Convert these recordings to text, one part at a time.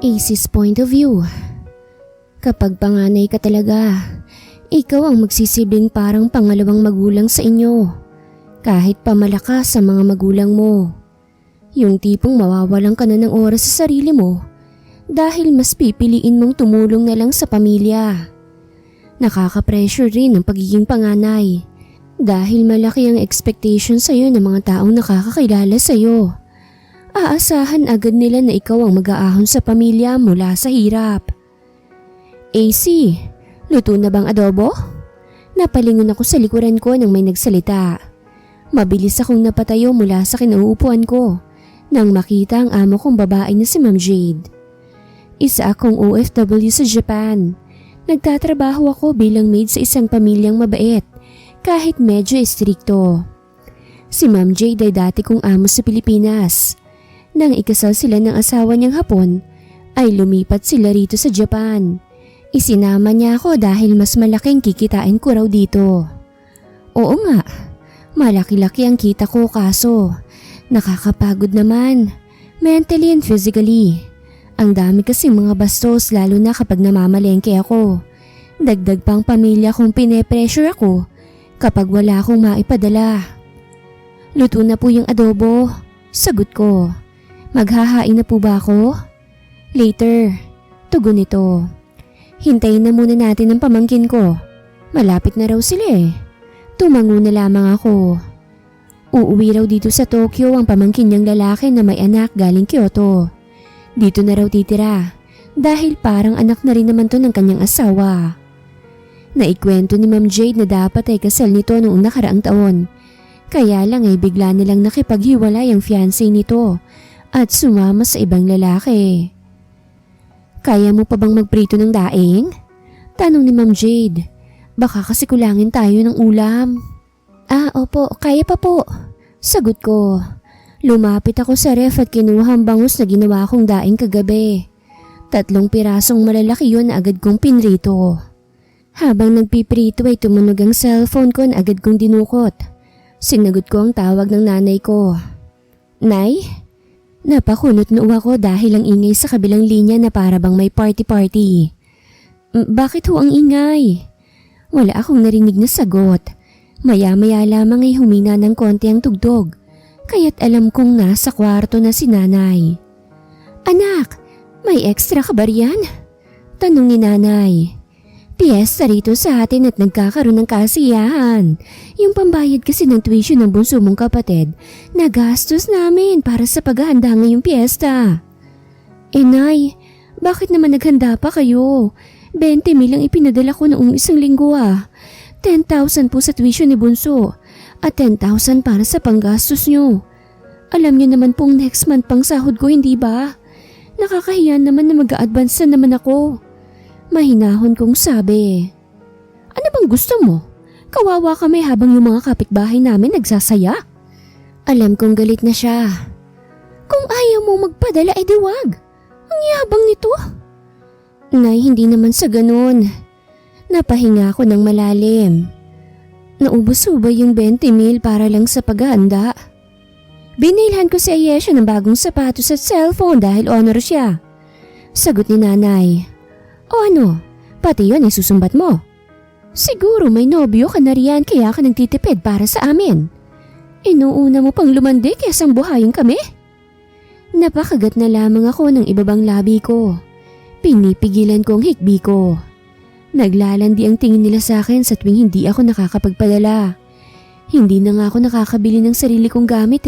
Ace's point of view. Kapag panganay ka talaga, ikaw ang magsisilbing parang pangalawang magulang sa inyo. Kahit pamalakas sa mga magulang mo. Yung tipong mawawalan ka na ng oras sa sarili mo dahil mas pipiliin mong tumulong na lang sa pamilya. Nakaka-pressure rin ang pagiging panganay dahil malaki ang expectation sa'yo ng mga taong nakakakilala sa'yo. Aasahan agad nila na ikaw ang mag-aahon sa pamilya mula sa hirap. AC, luto na bang adobo? Napalingon ako sa likuran ko nang may nagsalita. Mabilis akong napatayo mula sa kinauupuan ko nang makita ang amo kong babae na si Ma'am Jade. Isa akong OFW sa Japan. Nagtatrabaho ako bilang maid sa isang pamilyang mabait kahit medyo estrikto. Si Ma'am Jade ay dati kong amo sa Pilipinas. Nang ikasal sila ng asawa niyang Hapon, ay lumipat sila rito sa Japan. Isinama niya ako dahil mas malaking kikitain ko raw dito. Oo nga, malaki-laki ang kita ko kaso nakakapagod naman, mentally and physically. Ang dami kasing mga bastos lalo na kapag namamalengke ako. Dagdag pang pamilya kong pine-pressure ako kapag wala akong maipadala. Luto na po yung adobo, sagot ko. Maghahain na po ba ako? Later, tugon nito. Hintayin na muna natin ang pamangkin ko. Malapit na raw sila eh. Tumango na lamang ako. Uuwi raw dito sa Tokyo ang pamangkin niyang lalaki na may anak galing Kyoto. Dito na raw titira dahil parang anak na rin naman to ng kanyang asawa. Naikwento ni Ma'am Jade na dapat ay kasal nito noong nakaraang taon. Kaya lang ay bigla nilang nakipaghiwalay ang fiancé nito at sumama sa ibang lalaki. Kaya mo pa bang magprito ng daing? Tanong ni Ma'am Jade. Baka kasi kulangin tayo ng ulam. Opo, kaya pa po. Sagot ko. Lumapit ako sa ref at kinuha ang bangus na ginawa kong daing kagabi. 3 pirasong malalaki yun na agad kong pinrito. Habang nagpiprito ay tumunog ang cellphone ko na agad kong dinukot. Sinagot ko ang tawag ng nanay ko. Nay? Napakunot noo ako dahil ang ingay sa kabilang linya na para bang may party-party. Bakit ho ang ingay? Wala akong narinig na sagot. Maya-maya lamang ay humina ng konti ang tugtog. Kaya't alam kong nasa kwarto na si nanay. Anak, may extra ka ba riyan? Tanong ni nanay. Piyesta rito sa atin at nagkakaroon ng kasiyahan. Yung pambayad kasi ng tuition ng bunso mong kapatid, nagastos namin para sa paghahanda ngayong piyesta. Nay, bakit naman naghanda pa kayo? 20,000 ang ipinadala ko noong isang linggo 10,000 po sa tuition ni bunso at 10,000 para sa panggastos nyo. Alam nyo naman pong next month pang sahod ko, hindi ba? Nakakahiya naman na mag-a-advance na naman ako. Mahinahon kong sabi. Ano bang gusto mo? Kawawa kami habang yung mga kapitbahay namin nagsasaya. Alam kong galit na siya. Kung ayaw mo magpadala, edi wag. Ang yabang nito. Nay, hindi naman sa ganun. Napahinga ako ng malalim. Naubos ba yung 20,000 para lang sa paghahanda? Binilhan ko si Ayesha ng bagong sapatos at cellphone dahil honor siya. Sagot ni nanay. O ano, pati yun ay susumbat mo. Siguro may nobyo ka na riyan kaya ka nagtitipid para sa amin. Inuuna mo pang lumandi kaysa buhayin kami? Napakagat na lamang ako ng ibabang labi ko. Pinipigilan ko ang hikbi ko. Naglalandi ang tingin nila sa akin sa tuwing hindi ako nakakapagpadala. Hindi na nga ako nakakabili ng sarili kong gamit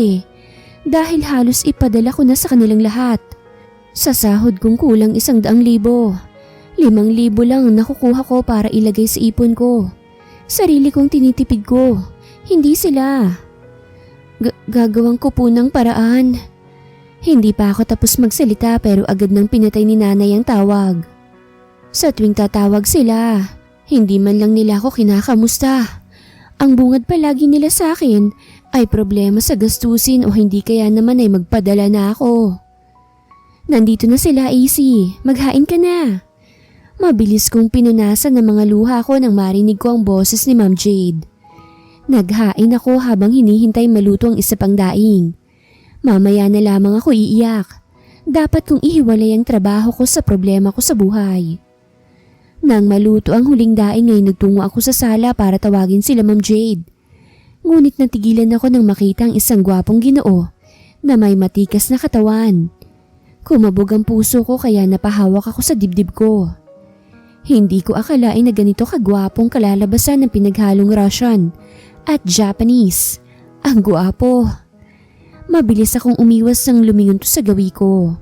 dahil halos ipadala ko na sa kanilang lahat. Sa sahod kong kulang 100,000. 5,000 lang ang nakukuha ko para ilagay sa ipon ko. Sarili kong tinitipid ko, hindi sila. Gagawin ko po ng paraan. Hindi pa ako tapos magsalita pero agad nang pinatay ni nanay ang tawag. Sa tuwing tatawag sila, hindi man lang nila ako kinakamusta. Ang bungad palagi nila sa akin ay problema sa gastusin o hindi kaya naman ay magpadala na ako. Nandito na sila, AC. Maghain ka na. Mabilis kong pinunasan ng mga luha ko nang marinig ko ang boses ni Ma'am Jade. Naghain ako habang hinihintay maluto ang isa pang daing. Mamaya na lamang ako iiyak. Dapat kong ihiwalay ang trabaho ko sa problema ko sa buhay. Nang maluto ang huling daing ay nagtungo ako sa sala para tawagin sila Ma'am Jade. Ngunit natigilan ako nang makita ang isang gwapong Ginoo na may matikas na katawan. Kumabog ang puso ko kaya napahawak ako sa dibdib ko. Hindi ko akalain na ganito kagwapong kalalabasan ng pinaghalong Russian at Japanese. Ang gwapo. Mabilis akong umiwas nang lumingon to sa gawi ko.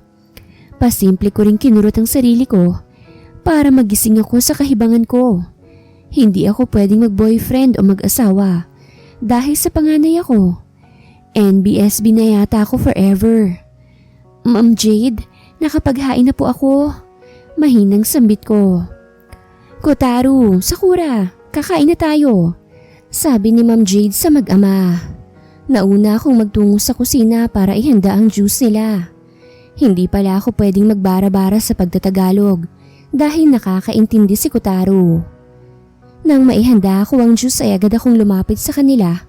Pasimple ko rin kinurot ang sarili ko para magising ako sa kahibangan ko. Hindi ako pwedeng mag-boyfriend o mag-asawa dahil sa panganay ako. NBSB na yata ako forever. Ma'am Jade, nakapaghain na po ako. Mahinang sambit ko. Kotaro, Sakura, kakain na tayo. Sabi ni Ma'am Jade sa mag-ama. Nauna akong magtungo sa kusina para ihanda ang juice nila. Hindi pala ako pwedeng magbara-bara sa pagtatagalog dahil nakakaintindi si Kotaro. Nang maihanda ako ang juice ay agad akong lumapit sa kanila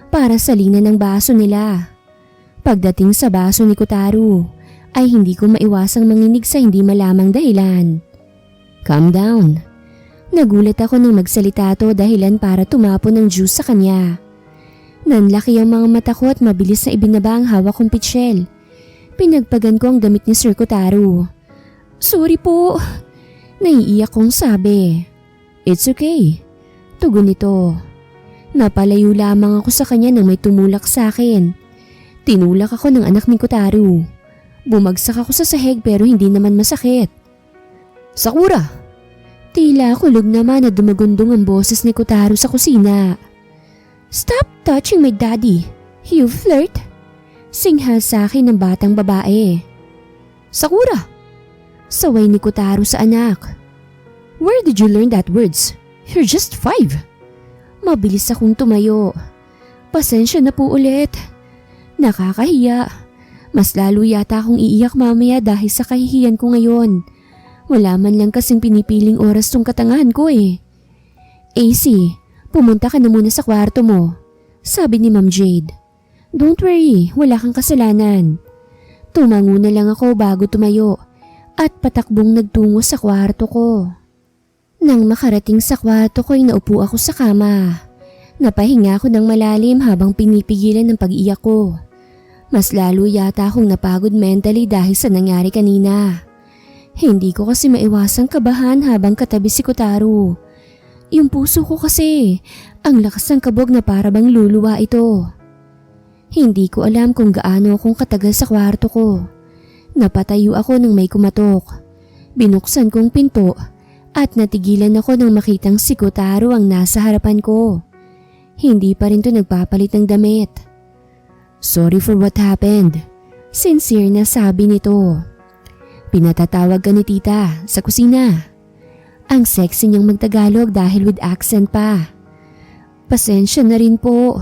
para salinan ng baso nila. Pagdating sa baso ni Kotaro ay hindi ko maiwasang manginig sa hindi malamang dahilan. Calm down. Nagulat ako nang magsalita to dahilan para tumapon ng juice sa kanya. Nanlaki ang mga mata ko at mabilis na ibinaba ang hawak kong pitsyel. Pinagpagan ko ang damit ni Sir Kotaro. Sorry po. Naiiyak kong sabi. It's okay. Tugon nito. Napalayo lamang ako sa kanya nang may tumulak sa akin. Tinulak ako ng anak ni Kotaro. Bumagsak ako sa sahig pero hindi naman masakit. Sakura! Tila kulog naman na dumagundong ang boses ni Kotaro sa kusina. Stop touching my daddy, you flirt! Singhal sa akin ng batang babae. Sakura! Saway ni Kotaro sa anak. Where did you learn that words? You're just 5. Mabilis akong tumayo. Pasensya na po ulit. Nakakahiya. Mas lalo yata akong iiyak mamaya dahil sa kahihiyan ko ngayon. Wala man lang kasing pinipiling oras tong katangahan ko eh. AC, pumunta ka na muna sa kwarto mo. Sabi ni Ma'am Jade. Don't worry, wala kang kasalanan. Tumango na lang ako bago tumayo at patakbong nagtungo sa kwarto ko. Nang makarating sa kwarto ko ay naupo ako sa kama. Napahinga ako ng malalim habang pinipigilan ng pag-iyak ko. Mas lalo yata akong napagod mentally dahil sa nangyari kanina. Hindi ko kasi maiwasang kabahan habang katabi si Kotaro. Yung puso ko kasi, ang lakas ng kabog na para bang luluwa ito. Hindi ko alam kung gaano akong katagal sa kwarto ko. Napatayo ako nang may kumatok. Binuksan kong pinto at natigilan ako nang makitang si Kotaro ang nasa harapan ko. Hindi pa rin to nagpapalit ng damit. Sorry for what happened. Sincere na sabi nito. Pinatatawag ka ni tita sa kusina. Ang sexy niyang magtagalog dahil with accent pa. Pasensya na rin po.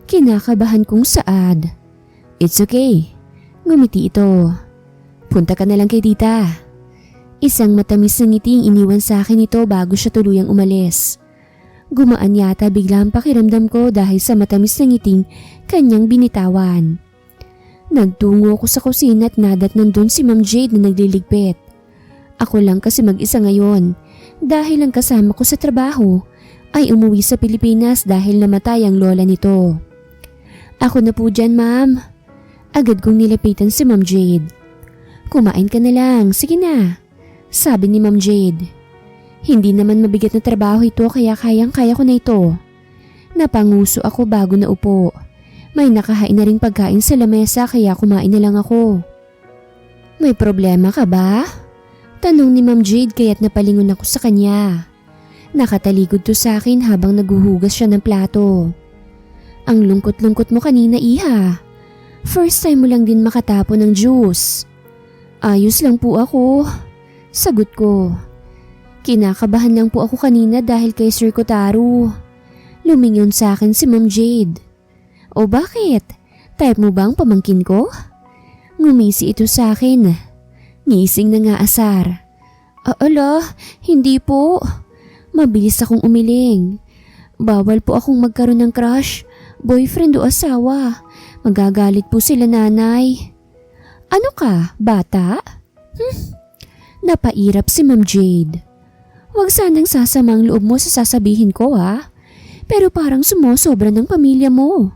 Kinakabahan kong saad. It's okay. Ngumiti ito. Punta ka na lang kay tita. Isang matamis na ngiting iniwan sa akin ito bago siya tuluyang umalis. Gumaan yata bigla ang pakiramdam ko dahil sa matamis na ngiting kanyang binitawan. Nagtungo ako sa kusina at nadat nandun si Ma'am Jade na nagliligpit. Ako lang kasi mag-isa ngayon dahil ang kasama ko sa trabaho ay umuwi sa Pilipinas dahil namatay ang lola nito. Ako na po dyan, ma'am. Agad kong nilapitan si Ma'am Jade. Kumain ka na lang, sige na. Sabi ni Ma'am Jade. Hindi naman mabigat na trabaho ito kaya kayang-kaya ko na ito. Napanguso ako bago naupo. May nakahain na ring pagkain sa lamesa kaya kumain na lang ako. May problema ka ba? Tanong ni Ma'am Jade kaya't napalingon ako sa kanya. Nakatalikod to sa akin habang naguhugas siya ng plato. Ang lungkot-lungkot mo kanina, iha. First time mo lang din makatapon ng juice. Ayos lang po ako. Sagot ko. Kinakabahan lang po ako kanina dahil kay Sir Kotaro. Lumingon sa akin si Ma'am Jade. O bakit? Type mo ba ang pamangkin ko? Ngumisi ito sa akin. Ngising na nga asar. Ala, hindi po. Mabilis akong umiling. Bawal po akong magkaroon ng crush, boyfriend o asawa. Magagalit po sila nanay. Ano ka, bata? Napairap si Ma'am Jade. Huwag sanang sasamang loob mo sa sasabihin ko ha. Pero parang sumosobra ng pamilya mo.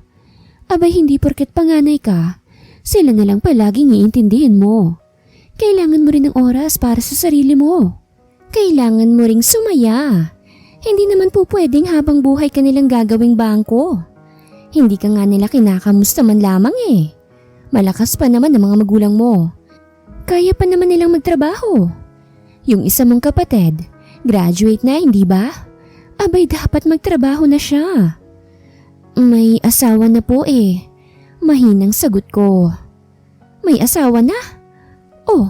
Abay hindi porket panganay ka, sila na lang palaging iintindihin mo. Kailangan mo rin ng oras para sa sarili mo. Kailangan mo ring sumaya. Hindi naman po pwedeng habang buhay ka nilang gagawing bangko. Hindi ka nga nila kinakamusta man lamang eh. Malakas pa naman ang mga magulang mo. Kaya pa naman nilang magtrabaho. Yung isa mong kapatid, graduate na hindi ba? Abay dapat magtrabaho na siya. May asawa na po eh. Mahinang sagot ko. May asawa na? Oh,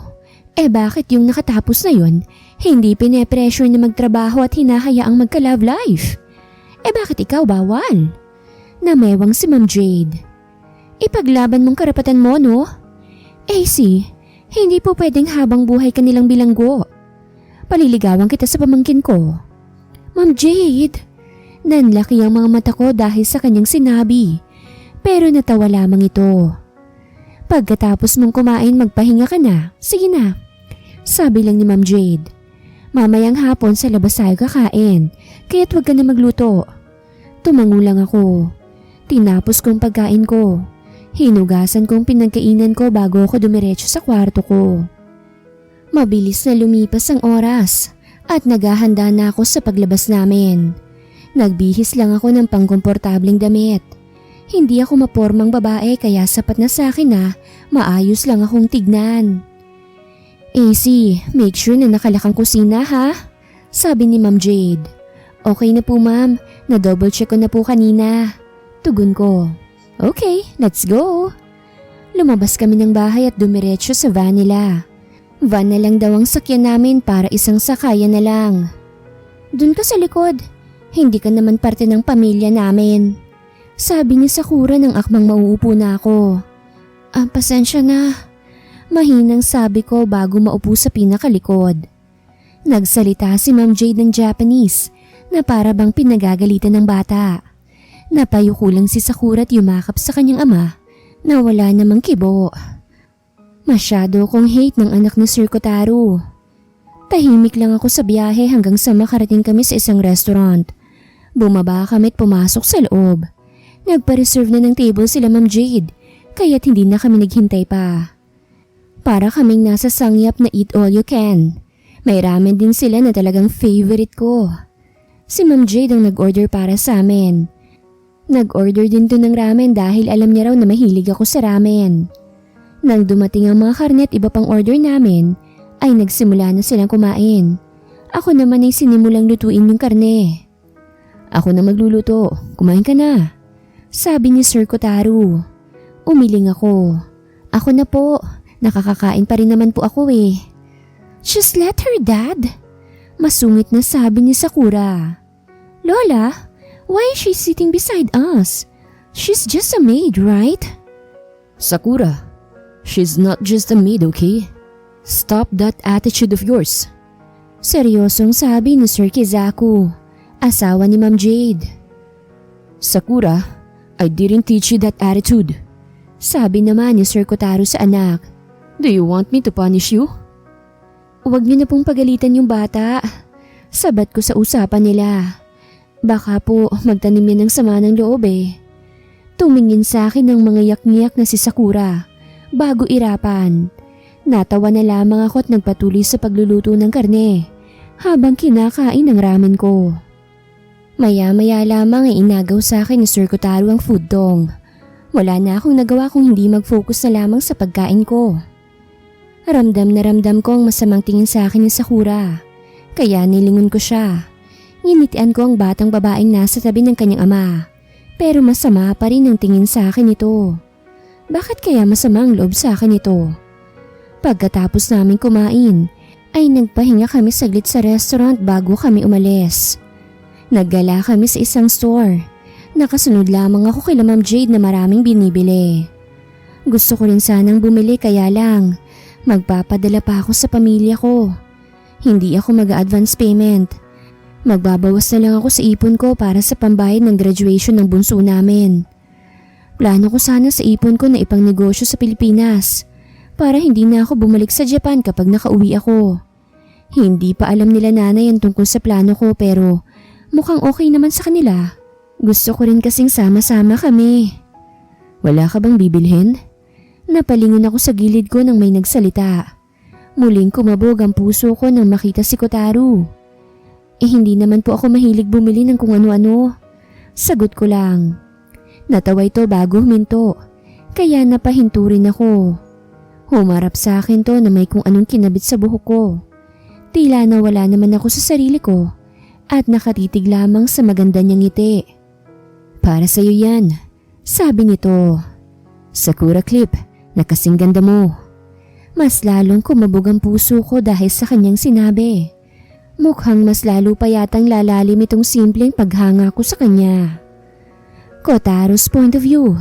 bakit yung nakatapos na yon hindi pine-pressure na magtrabaho at hinahayaang magka-love life? Bakit ikaw bawal? Namewang si Ma'am Jade. Ipaglaban mong karapatan mo no? Hindi po pwedeng habang buhay ka nilang bilanggo. Paliligawan kita sa pamangkin ko. Ma'am Jade, nanlaki ang mga mata ko dahil sa kanyang sinabi, pero natawa lamang ito. Pagkatapos mong kumain magpahinga ka na, sige na. Sabi lang ni Ma'am Jade, mamayang hapon sa labas tayo kakain, kaya't huwag ka na magluto. Tumango lang ako. Tinapos kong pagkain ko. Hinugasan kong pinagkainan ko bago ako dumiretso sa kwarto ko. Mabilis na lumipas ang oras at naghahanda na ako sa paglabas namin. Nagbihis lang ako ng pangkomportableng damit. Hindi ako mapormang babae kaya sapat na sa akin na maayos lang akong tignan. Make sure na nakalak ang kusina ha? Sabi ni Ma'am Jade. Okay na po ma'am, na-double check ko na po kanina. Tugon ko. Okay, let's go. Lumabas kami ng bahay at dumiretso sa van nila. Van na lang daw ang sakyan namin para isang sakayan na lang. Dun ka sa likod. Hindi ka naman parte ng pamilya namin. Sabi ni Sakura nang akmang mauupo na ako. Pasensya na. Mahinang sabi ko bago maupo sa pinakalikod. Nagsalita si Ma'am Jade ng Japanese na para bang pinagagalitan ng bata. Napayuko lang si Sakura at yumakap sa kanyang ama na wala namang kibo. Masyado kong hate ng anak ni Sir Kotaro. Tahimik lang ako sa biyahe hanggang sa makarating kami sa isang restaurant. Bumaba kami at pumasok sa loob. Nagpa-reserve na ng table sila Ma'am Jade, kaya't hindi na kami naghintay pa. Para kaming nasa sangyap na eat all you can. May ramen din sila na talagang favorite ko. Si Ma'am Jade ang nag-order para sa amin. Nag-order din to ng ramen dahil alam niya raw na mahilig ako sa ramen. Nang dumating ang mga karne at iba pang order namin, ay nagsimula na silang kumain. Ako naman ay sinimulang lutuin yung karne. Ako na magluluto, kumain ka na. Sabi ni Sir Kotaro. Umiling ako. Ako na po, nakakakain pa rin naman po ako eh. Just let her, Dad. Masungit na sabi ni Sakura. Lola, why is she sitting beside us? She's just a maid, right? Sakura, she's not just a maid, okay? Stop that attitude of yours. Seryosong sabi ni Sir Kizaku, asawa ni Ma'am Jade. Sakura, I didn't teach you that attitude. Sabi naman ni Sir Kotaro sa anak. Do you want me to punish you? Huwag niyo na pong pagalitan yung bata. Sabat ko sa usapan nila. Baka po magtanim yan ng sama ng loob eh. Tumingin sa akin ng mga yak-ngiyak na si Sakura bago irapan. Natawa na lamang ako at nagpatuloy sa pagluluto ng karne habang kinakain ang ramen ko. Maya-maya lamang ay inagaw sa akin ni Sir Kotaro ang food dong. Wala na akong nagawa kung hindi mag-focus na lamang sa pagkain ko. Ramdam na ramdam ko ang masamang tingin sa akin ni Sakura, kaya nilingon ko siya. Nginitian ko ang batang babaeng nasa tabi ng kanyang ama, pero masama pa rin ang tingin sa akin ito. Bakit kaya masama ang loob sa akin ito? Pagkatapos namin kumain, ay nagpahinga kami saglit sa restaurant bago kami umalis. Naggala kami sa isang store. Nakasunod lamang ako kay Ma'am Jade na maraming binibili. Gusto ko rin sanang bumili kaya lang, magpapadala pa ako sa pamilya ko. Hindi ako mag-advance payment. Magbabawas na lang ako sa ipon ko para sa pambayad ng graduation ng bunso namin. Plano ko sana sa ipon ko na ipangnegosyo sa Pilipinas para hindi na ako bumalik sa Japan kapag nakauwi ako. Hindi pa alam nila nanay ang tungkol sa plano ko pero mukhang okay naman sa kanila. Gusto ko rin kasing sama-sama kami. Wala ka bang bibilhin? Napalingon ako sa gilid ko nang may nagsalita. Muling kumabog ang puso ko nang makita si Kotaro. Hindi naman po ako mahilig bumili ng kung ano-ano. Sagot ko lang. Natawa ito bago huminto, kaya napahinto rin ako. Humarap sa akin to na may kung anong kinabit sa buhok ko. Tila nawala naman ako sa sarili ko at nakatitig lamang sa maganda niyang ngiti. Para sa'yo yan, sabi nito. Sakura Clip, na kasing ganda mo. Mas lalong kumabog ang puso ko dahil sa kanyang sinabi. Mukhang mas lalo pa yatang lalalim itong simpleng paghanga ko sa kanya. Kotaro's point of view.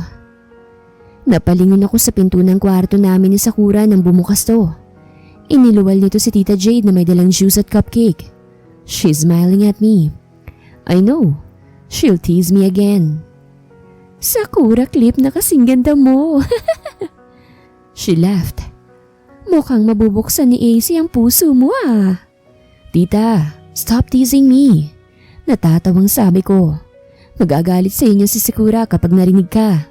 Napalingon ako sa pinto ng kwarto namin ni Sakura nang bumukas to. Iniluwal nito si Tita Jade na may dalang juice at cupcake. She's smiling at me. I know, she'll tease me again. Sakura Clip, na kasing ganda mo. She laughed. Mukhang mabubuksan ni AC ang puso mo ah. Tita, stop teasing me. Natatawang sabi ko. Magagalit sa inyo si Sakura kapag narinig ka.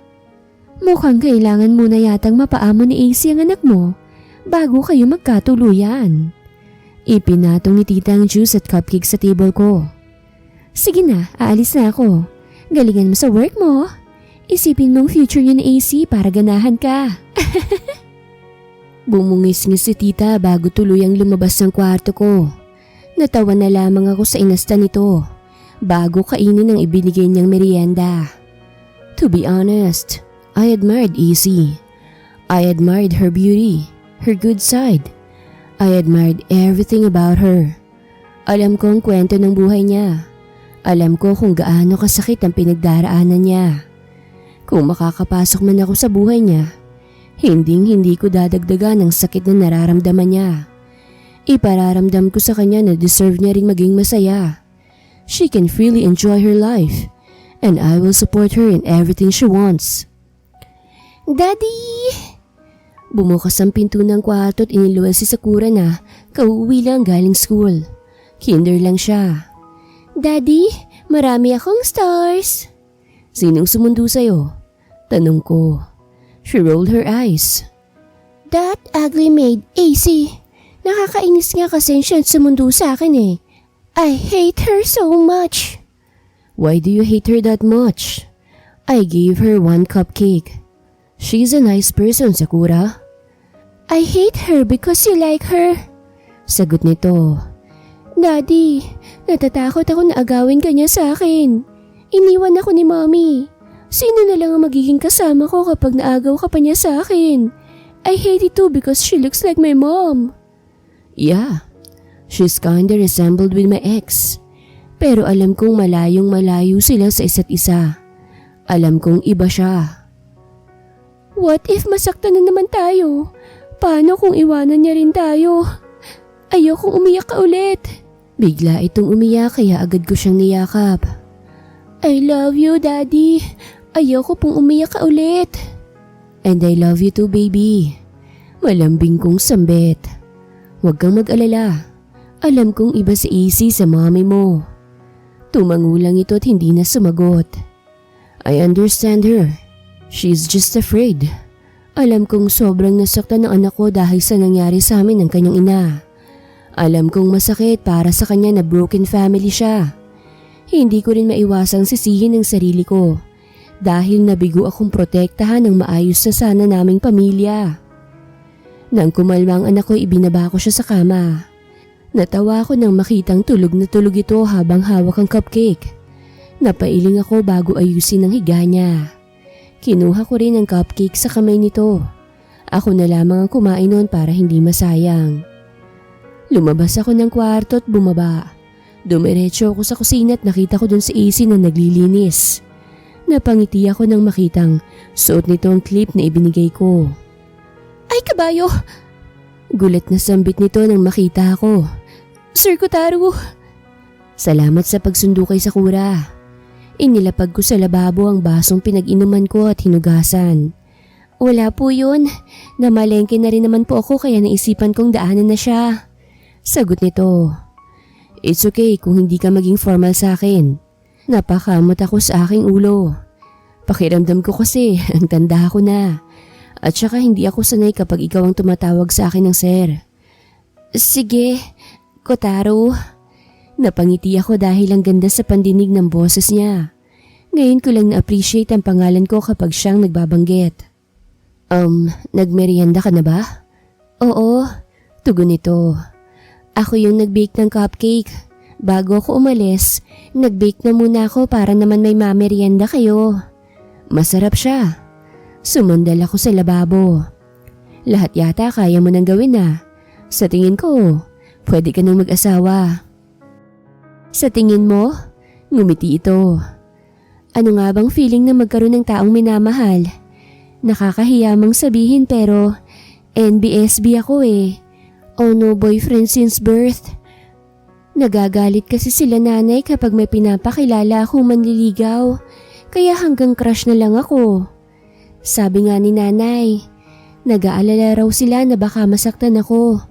Mukhang kailangan muna yatang mapaamo ni AC ang anak mo bago kayo magkatuluyan. Ipinatong ni tita ang juice at cupcake sa table ko. Sige na, aalis na ako. Galingan mo sa work mo. Isipin mong future niyo ni AC para ganahan ka. Bumungis-ngis si tita bago tuluyang lumabas ng kwarto ko. Natawa na lamang ako sa inasta nito bago kainin ang ibinigay niyang merienda. To be honest, I admired AC. I admired her beauty, her good side. I admired everything about her. Alam ko ang kwento ng buhay niya. Alam ko kung gaano kasakit ang pinagdaraanan niya. Kung makakapasok man ako sa buhay niya, hindi ko dadagdagan ang sakit na nararamdaman niya. Ipararamdam ko sa kanya na deserve niya ring maging masaya. She can freely enjoy her life and I will support her in everything she wants. Daddy! Bumukas ang pinto ng kwarto at iniluwal si Sakura na kauuwi lang galing school. Kinder lang siya. Daddy, marami akong stars. Sinong sumundo sa'yo? Tanong ko. She rolled her eyes. That ugly maid, AC. Nakakainis nga kasi siya sumundo sa akin eh. I hate her so much. Why do you hate her that much? I gave her one cupcake. She's a nice person, Sakura. I hate her because you like her. Sagot nito. Daddy, natatakot ako na agawin ka niya sa akin. Iniwan ako ni Mommy. Sino na lang ang magiging kasama ko kapag naagaw ka pa niya sa akin? I hate it too because she looks like my mom. Yeah, she's kinda resembled with my ex. Pero alam kong malayong malayo sila sa isa't isa. Alam kong iba siya. What if masaktan na naman tayo? Paano kung iwanan niya rin tayo? Ayokong umiyak ka ulit. Bigla itong umiyak kaya agad ko siyang niyakap. I love you, Daddy. Ayoko pong umiyak ka ulit. And I love you too, baby. Malambing kong sambit. Huwag kang mag-alala. Alam kong iba si AC sa mommy mo. Tumango lang ito at hindi na sumagot. I understand her. She's just afraid. Alam kong sobrang nasaktan ng anak ko dahil sa nangyari sa amin ng kanyang ina. Alam kong masakit para sa kanya na broken family siya. Hindi ko rin maiwasang sisihin ang sarili ko dahil nabigo akong protektahan ng maayos na sana naming pamilya. Nang kumalma ang anak ko, ibinaba ko siya sa kama. Natawa ako nang makitang tulog na tulog ito habang hawak ang cupcake. Napailing ako bago ayusin ang higa niya. Kinuha ko rin ang cupcake sa kamay nito. Ako na lamang ang kumain noon para hindi masayang. Lumabas ako ng kwarto at bumaba. Dumiretso ako sa kusina at nakita ko dun si AC na naglilinis. Napangiti ako nang makitang suot nito ang clip na ibinigay ko. Ay, kabayo! Gulat na sambit nito nang makita ako. Sir Kotaro! Salamat sa pagsundo kay Sakura. Inilapag ko sa lababo ang basong pinag-inuman ko at hinugasan. Wala po yun. Namalengke na rin naman po ako kaya naisipan kong daanan na siya. Sagot nito. It's okay kung hindi ka maging formal sa akin. Napakamot ako sa aking ulo. Pakiramdam ko kasi ang tanda ko na. At saka hindi ako sanay kapag ikaw ang tumatawag sa akin ng sir. Sige, Kotaro. Napangiti ako dahil ang ganda sa pandinig ng boses niya. Ngayon ko lang na-appreciate ang pangalan ko kapag siyang nagbabanggit. Nagmerienda ka na ba? Oo, tugon nito. Ako yung nag-bake ng cupcake. Bago ako umalis, nag-bake na muna ako para naman may mamerienda kayo. Masarap siya. Sumundal ako sa lababo. Lahat yata kaya mo nang gawin na. Sa tingin ko, pwede ka nang mag-asawa. Sa tingin mo? Ngumiti ito. Ano nga bang feeling na magkaroon ng taong minamahal? Nakakahiyamang sabihin pero NBSB ako eh. Oh no boyfriend since birth. Nagagalit kasi sila nanay kapag may pinapakilala akong manliligaw. Kaya hanggang crush na lang ako. Sabi nga ni nanay, nag-aalala raw sila na baka masaktan ako.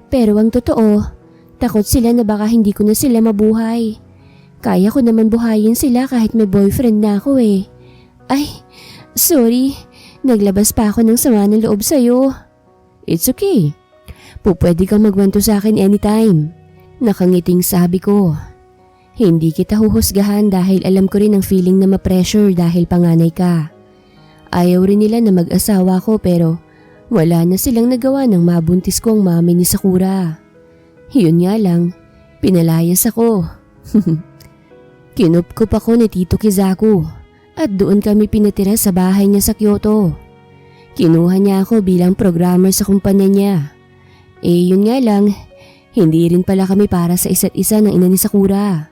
Pero ang totoo, takot sila na baka hindi ko na sila mabuhay. Kaya ko naman buhayin sila kahit may boyfriend na ako eh. Ay, sorry. Naglabas pa ako ng sama ng loob sa'yo. It's okay. Pwede kang magwanto sa akin anytime. Nakangiting sabi ko. Hindi kita huhusgahan dahil alam ko rin ang feeling na ma-pressure dahil panganay ka. Ayaw rin nila na mag-asawa ko pero wala na silang nagawa ng mabuntis kong mami ni Sakura. Yun nga lang, pinalayas ako. Kinupkup ako ni Tito Kizaku at doon kami pinatira sa bahay niya sa Kyoto. Kinuha niya ako bilang programmer sa kumpanya niya. Yun nga lang, hindi rin pala kami para sa isa't isa ng ina ni Sakura.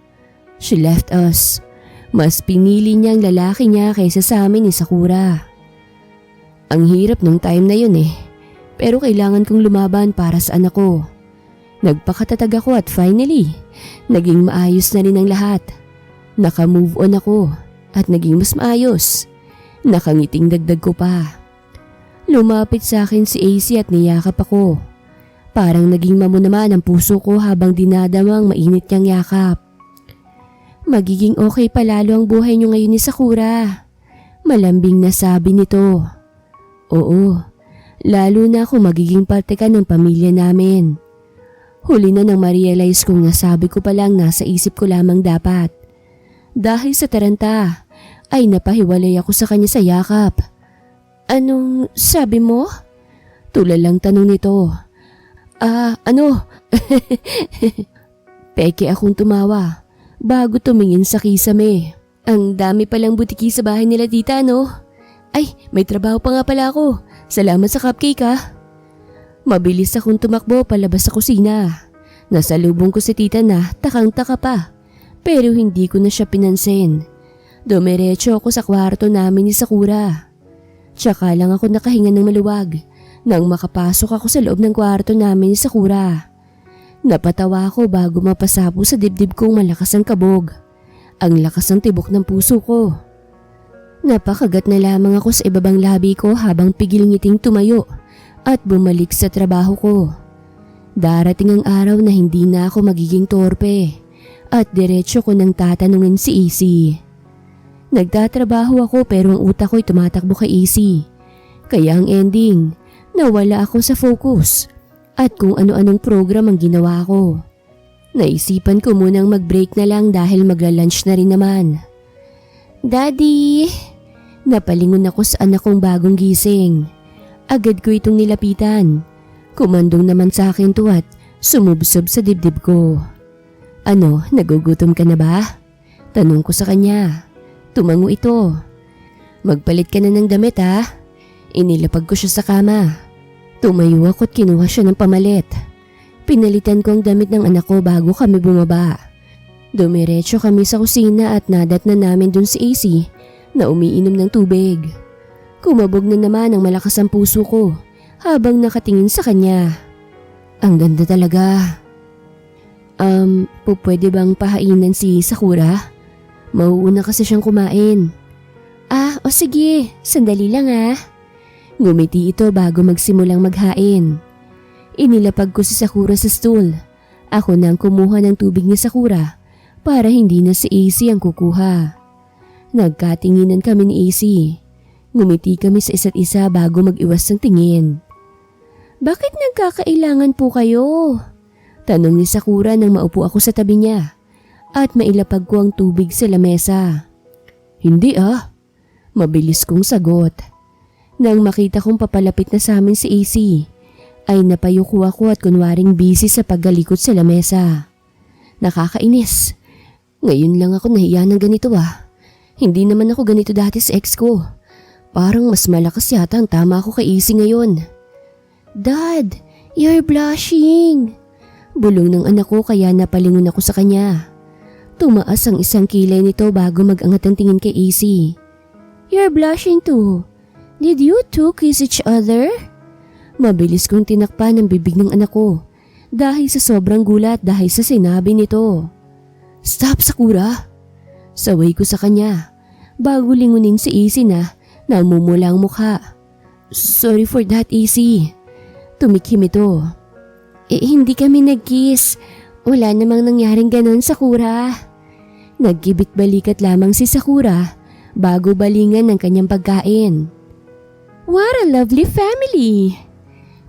She left us. Mas pinili niya ang lalaki niya kaysa sa amin ni Sakura. Ang hirap nung time na yun eh, pero kailangan kong lumaban para sa anak ko. Nagpakatatag ako at finally, naging maayos na rin ang lahat. Naka-move on ako at naging mas maayos. Nakangiting dagdag ko pa. Lumapit sa akin si AC at niyakap ako. Parang naging mamo naman ang puso ko habang dinadamang mainit niyang yakap. Magiging okay palalo ang buhay niyo ngayon ni Sakura. Malambing na sabi nito. Oo, lalo na ako magiging parte ka ng pamilya namin. Huli na nang ma-realize kong nasabi ko palang nasa isip ko lamang dapat. Dahil sa taranta, ay napahiwalay ako sa kanya sa yakap. Anong sabi mo? Tulalang tanong nito. Ano? Peke akong tumawa bago tumingin sa kisame. Ang dami palang butiki sa bahay nila tita, no? Ay, may trabaho pa nga pala ako. Salamat sa cupcake ah. Mabilis akong tumakbo palabas sa kusina. Nasalubong ko si tita na takang-taka pa. Pero hindi ko na siya pinansin. Dumiretso ako sa kwarto namin ni Sakura. Tsaka lang ako nakahinga ng maluwag nang makapasok ako sa loob ng kwarto namin ni Sakura. Napatawa ako bago mapasapo sa dibdib kong malakas ang kabog. Ang lakas ng tibok ng puso ko. Napakagat na lamang ako sa ibabang labi ko habang pigil-ngiting tumayo at bumalik sa trabaho ko. Darating ang araw na hindi na ako magiging torpe at diretso ko nang tatanungin si Easy. Nagtatrabaho ako pero ang utak ko'y tumatakbo kay Easy. Kaya ang ending, nawala ako sa focus at kung ano-anong program ang ginawa ko. Naisipan ko munang mag-break na lang dahil magla-lunch na rin naman. Daddy! Napalingon ako sa anak kong bagong gising. Agad ko itong nilapitan. Kumandong naman sa akin to at sumubsob sa dibdib ko. Ano, nagugutom ka na ba? Tanong ko sa kanya. Tumango ito. Magpalit ka na ng damit ha? Inilapag ko siya sa kama. Tumayo ako at kinuha siya ng pamalit. Pinalitan ko ang damit ng anak ko bago kami bumaba. Dumiretso kami sa kusina at nadat na namin dun si AC na umiinom ng tubig. Kumabog na naman ang malakas ang puso ko habang nakatingin sa kanya. Ang ganda talaga. Pwede bang pahainan si Sakura? Mauuna kasi siyang kumain. O sige, sandali lang ah. Ngumiti ito bago magsimulang maghain. Inilapag ko si Sakura sa stool. Ako nang kumuha ng tubig ni Sakura para hindi na si AC ang kukuha. Nagkatinginan kami ni AC. Ngumiti kami sa isa't isa bago mag-iwas ng tingin. Bakit nagkakailangan po kayo? Tanong ni Sakura nang maupo ako sa tabi niya at mailapag ko ang tubig sa lamesa. Hindi Mabilis kong sagot. Nang makita kong papalapit na sa amin si AC, ay napayuko ako at kunwaring busy sa paggalikot sa lamesa. Nakakainis. Ngayon lang ako nahiya ng ganito Hindi naman ako ganito dati sa ex ko. Parang mas malakas yata ang tama ko kay AC ngayon. Dad, you're blushing. Bulong ng anak ko kaya napalingon ako sa kanya. Tumaas ang isang kilay nito bago mag-angat ang tingin kay AC. You're blushing too. Did you two kiss each other? Mabilis kong tinakpan ang bibig ng anak ko dahil sa sobrang gulat dahil sa sinabi nito. Stop, Sakura! Saway ko sa kanya bago lingunin si AC na namumula ang mukha. Sorry for that, AC. Tumikhim ito. Hindi kami nag-kiss. Wala namang nangyaring ganon, Sakura. Nagkibit balikat lamang si Sakura bago balingan ng kanyang pagkain. What a lovely family!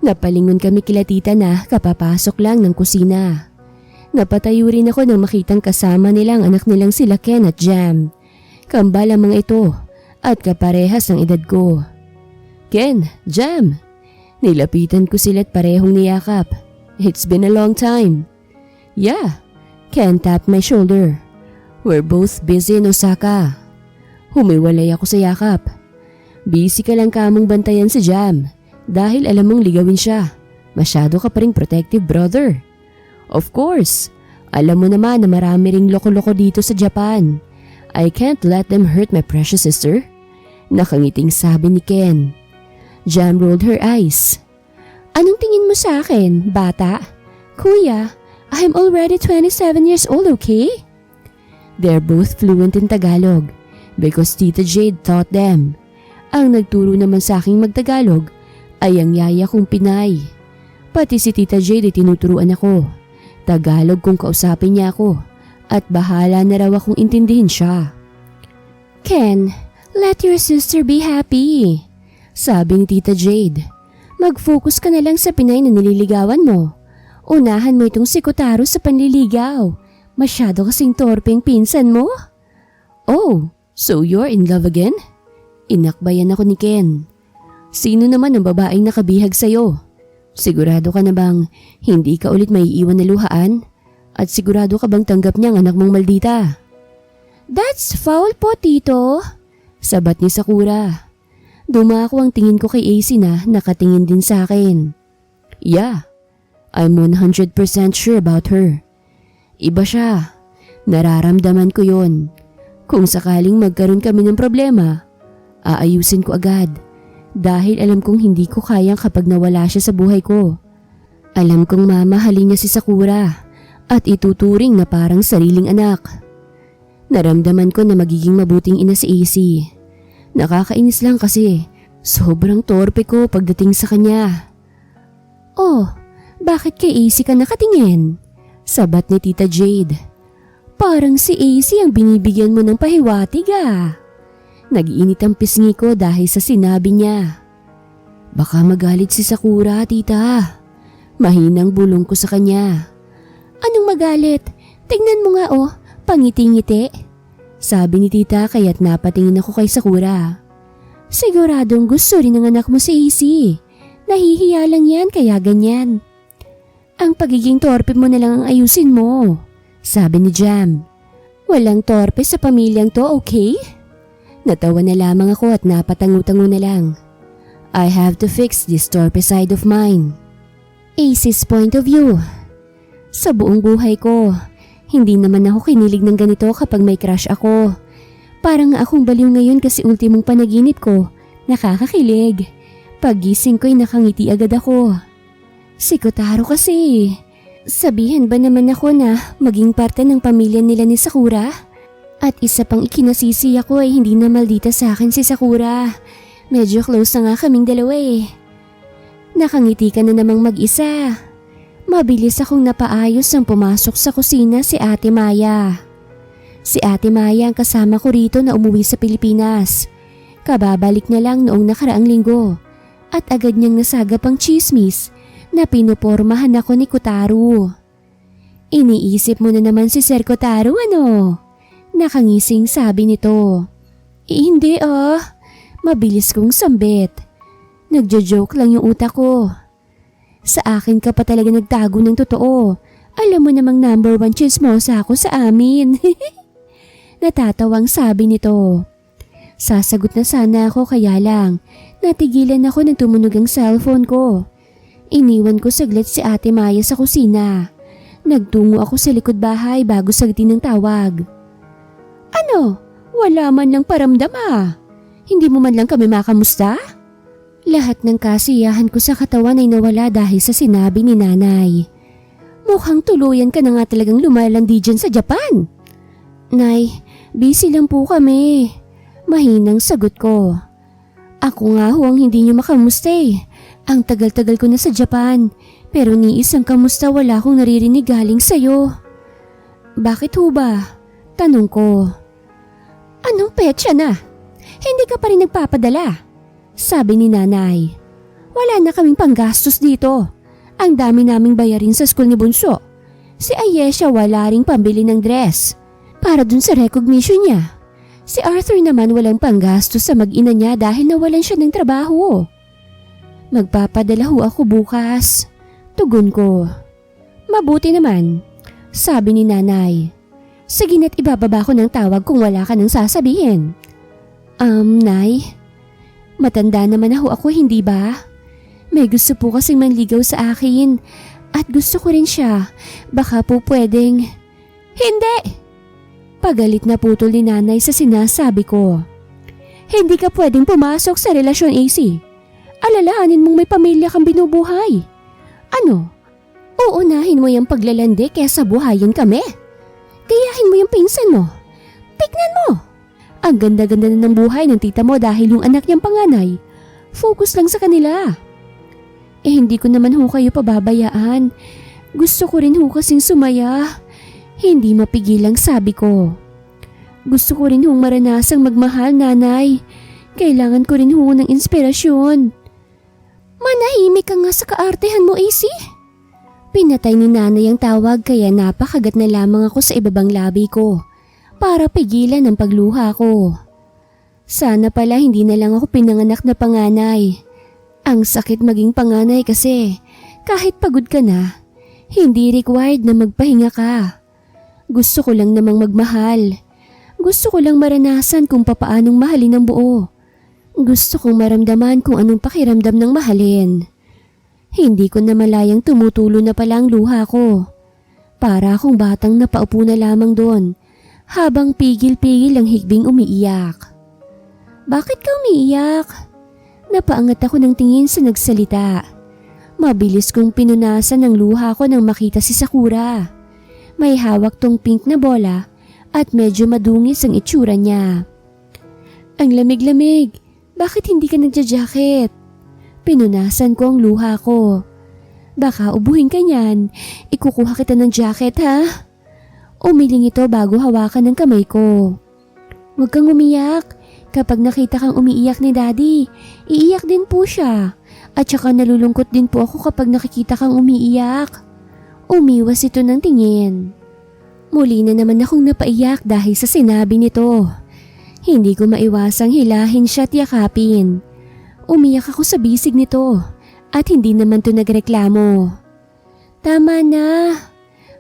Napalingon kami kila tita na kapapasok lang ng kusina. Napatayo rin ako nang makitang kasama nilang anak nilang sila Ken at Jam. Kambal ang mga ito at kaparehas ng edad ko. Ken, Jam! Nilapitan ko sila at parehong niyakap. It's been a long time. Yeah, Ken tapped my shoulder. We're both busy in Osaka. Humiwalay ako sa yakap. Busy ka lang kamong bantayan si Jam dahil alam mong ligawin siya. Masyado ka pa ring protective, brother. Of course, alam mo naman na marami ring loko-loko dito sa Japan. I can't let them hurt my precious sister. Nakangiting sabi ni Ken. Jam rolled her eyes. Anong tingin mo sa akin, bata? Kuya, I'm already 27 years old, okay? They're both fluent in Tagalog because Tita Jade taught them. Ang nagturo naman sa aking magtagalog ay ang yaya kong Pinay. Pati si Tita Jade ay tinuturuan ako. Tagalog kung kausapin niya ako at bahala na raw akong intindihin siya. Ken, let your sister be happy. Sabi ni Tita Jade. Mag-focus ka na lang sa Pinay na nililigawan mo. Unahan mo itong si Kotaro sa panliligaw. Masyado kasing torpeng pinsan mo. Oh, so you're in love again? Inakbayan ako ni Ken. Sino naman ang babaeng nakabihag sa'yo? Sigurado ka na bang hindi ka ulit maiiwan na luhaan? At sigurado ka bang tanggap niya ang anak mong maldita? That's foul po, Tito. Sabat ni Sakura. Dumako ang tingin ko kay AC na nakatingin din sa akin. Yeah, I'm 100% sure about her. Iba siya. Nararamdaman ko yon. Kung sakaling magkaroon kami ng problema, aayusin ko agad. Dahil alam kong hindi ko kayang kapag nawala siya sa buhay ko. Alam kong mamahalin niya si Sakura at ituturing na parang sariling anak. Naramdaman ko na magiging mabuting ina si AC. Nakakainis lang kasi sobrang torpe ko pagdating sa kanya. Oh, bakit kay AC ka nakatingin? Sabat ni Tita Jade. Parang si AC ang binibigyan mo ng pahiwatig Nag-iinit ang pisngi ko dahil sa sinabi niya. Baka magalit si Sakura, tita. Mahinang bulong ko sa kanya. Anong magalit? Tingnan mo nga pangiti-ngiti. Sabi ni tita kaya't napatingin ako kay Sakura. Siguradong gusto rin ng anak mo si AC. Nahihiya lang yan kaya ganyan. Ang pagiging torpe mo na lang ang ayusin mo. Sabi ni Jam. Walang torpe sa pamilyang to, okay? Natawa na lamang ako at napatangu-tango na lang. I have to fix this torpe side of mine. AC's point of view. Sa buong buhay ko, hindi naman ako kinilig ng ganito kapag may crush ako. Parang akong baliw ngayon kasi ultimong panaginip ko. Nakakakilig. Paggising ko'y nakangiti agad ako. Si Kotaro kasi. Sabihin ba naman ako na maging parte ng pamilya nila ni Sakura? At isa pang ikinasisi ako ay hindi na maldita sa akin si Sakura. Medyo close na nga kaming dalawa eh. Nakangiti ka na namang mag-isa. Mabilis akong napaayos nang pumasok sa kusina si Ate Maya. Si Ate Maya ang kasama ko rito na umuwi sa Pilipinas. Kababalik na lang noong nakaraang linggo at agad niyang nasagap ang chismis na pinupormahan ako ni Kotaro. Iniisip mo na naman si Sir Kotaro ano? Nakangising sabi nito. Hindi mabilis kong sambit. Nagjo-joke lang yung utak ko. Sa akin ka pa talaga nagtago ng totoo. Alam mo namang number 1 chismosa ako sa amin. Natatawang sabi nito. Sasagot na sana ako kaya lang natigilan ako nang tumunog ang cellphone ko. Iniwan ko saglit si Ate Maya sa kusina. Nagtungo ako sa likod bahay bago sagutin ng tawag. Ano? Wala man lang paramdam Hindi mo man lang kami makamusta? Lahat ng kasiyahan ko sa katawan ay nawala dahil sa sinabi ni Nanay. Mukhang tuluyan ka na nga talagang lumalandi dyan sa Japan. Nay, busy lang po kami. Mahinang sagot ko. Ako nga ho ang hindi niyo makamusta eh. Ang tagal-tagal ko na sa Japan, pero ni isang kamusta wala akong naririnig galing sa'yo. Bakit ho ba? Tanong ko. Anong petsa na? Hindi ka pa rin nagpapadala? Sabi ni Nanay. Wala na kaming panggastos dito. Ang dami naming bayarin sa school ni Bunso. Si Ayesha wala ring pambili ng dress para dun sa recognition niya. Si Arthur naman walang panggastos sa mag-ina niya dahil nawalan siya ng trabaho. Magpapadala ho ako bukas. Tugon ko. Mabuti naman, sabi ni Nanay. Sige na't ibababa ko ng tawag kung wala ka nang sasabihin. Nay, matanda naman ako hindi ba? May gusto po kasing manligaw sa akin at gusto ko rin siya. Baka po pwedeng… Hindi! Pagalit na putol ni Nanay sa sinasabi ko. Hindi ka pwedeng pumasok sa relasyon, AC. Alalahanin mong may pamilya kang binubuhay. Ano? Uunahin mo yung paglalandi kesa buhayin kami? Gayahin mo yung pinsan mo. Tignan mo! Ang ganda-ganda na ng buhay ng tita mo dahil yung anak niyang panganay. Focus lang sa kanila. Hindi ko naman ho kayo pababayaan. Gusto ko rin ho kasing sumaya. Hindi mapigilang sabi ko. Gusto ko rin hong maranasang magmahal, Nanay. Kailangan ko rin ho ng inspirasyon. Manahimik ka nga sa kaartehan mo, AC. Pinatay ni Nanay ang tawag kaya napakagat na lamang ako sa ibabang labi ko para pigilan ang pagluha ko. Sana pala hindi na lang ako pinanganak na panganay. Ang sakit maging panganay kasi kahit pagod ka na, hindi required na magpahinga ka. Gusto ko lang namang magmahal. Gusto ko lang maranasan kung papaanong mahalin ang buo. Gusto kong maramdaman kung anong pakiramdam ng mahalin. Hindi ko na malayang tumutulo na pala ang luha ko. Para akong batang napaupo na lamang doon habang pigil-pigil ang higbing umiiyak. Bakit ka umiiyak? Napaangat ako ng tingin sa nagsalita. Mabilis kong pinunasan ang luha ko nang makita si Sakura. May hawak tong pink na bola at medyo madungis ang itsura niya. Ang lamig-lamig, bakit hindi ka nagja-jacket? Pinunasan ko ang luha ko. Baka ubuhin ka niyan, ikukuha kita ng jacket ha? Umiling ito bago hawakan ng kamay ko. Huwag kang umiyak. Kapag nakita kang umiiyak ni Daddy, iiyak din po siya. At saka nalulungkot din po ako kapag nakikita kang umiiyak. Umiwas ito ng tingin. Muli na naman akong napaiyak dahil sa sinabi nito. Hindi ko maiwasang hilahin siya at yakapin. Umiyak ako sa bisig nito at hindi naman to nagreklamo. Tama na.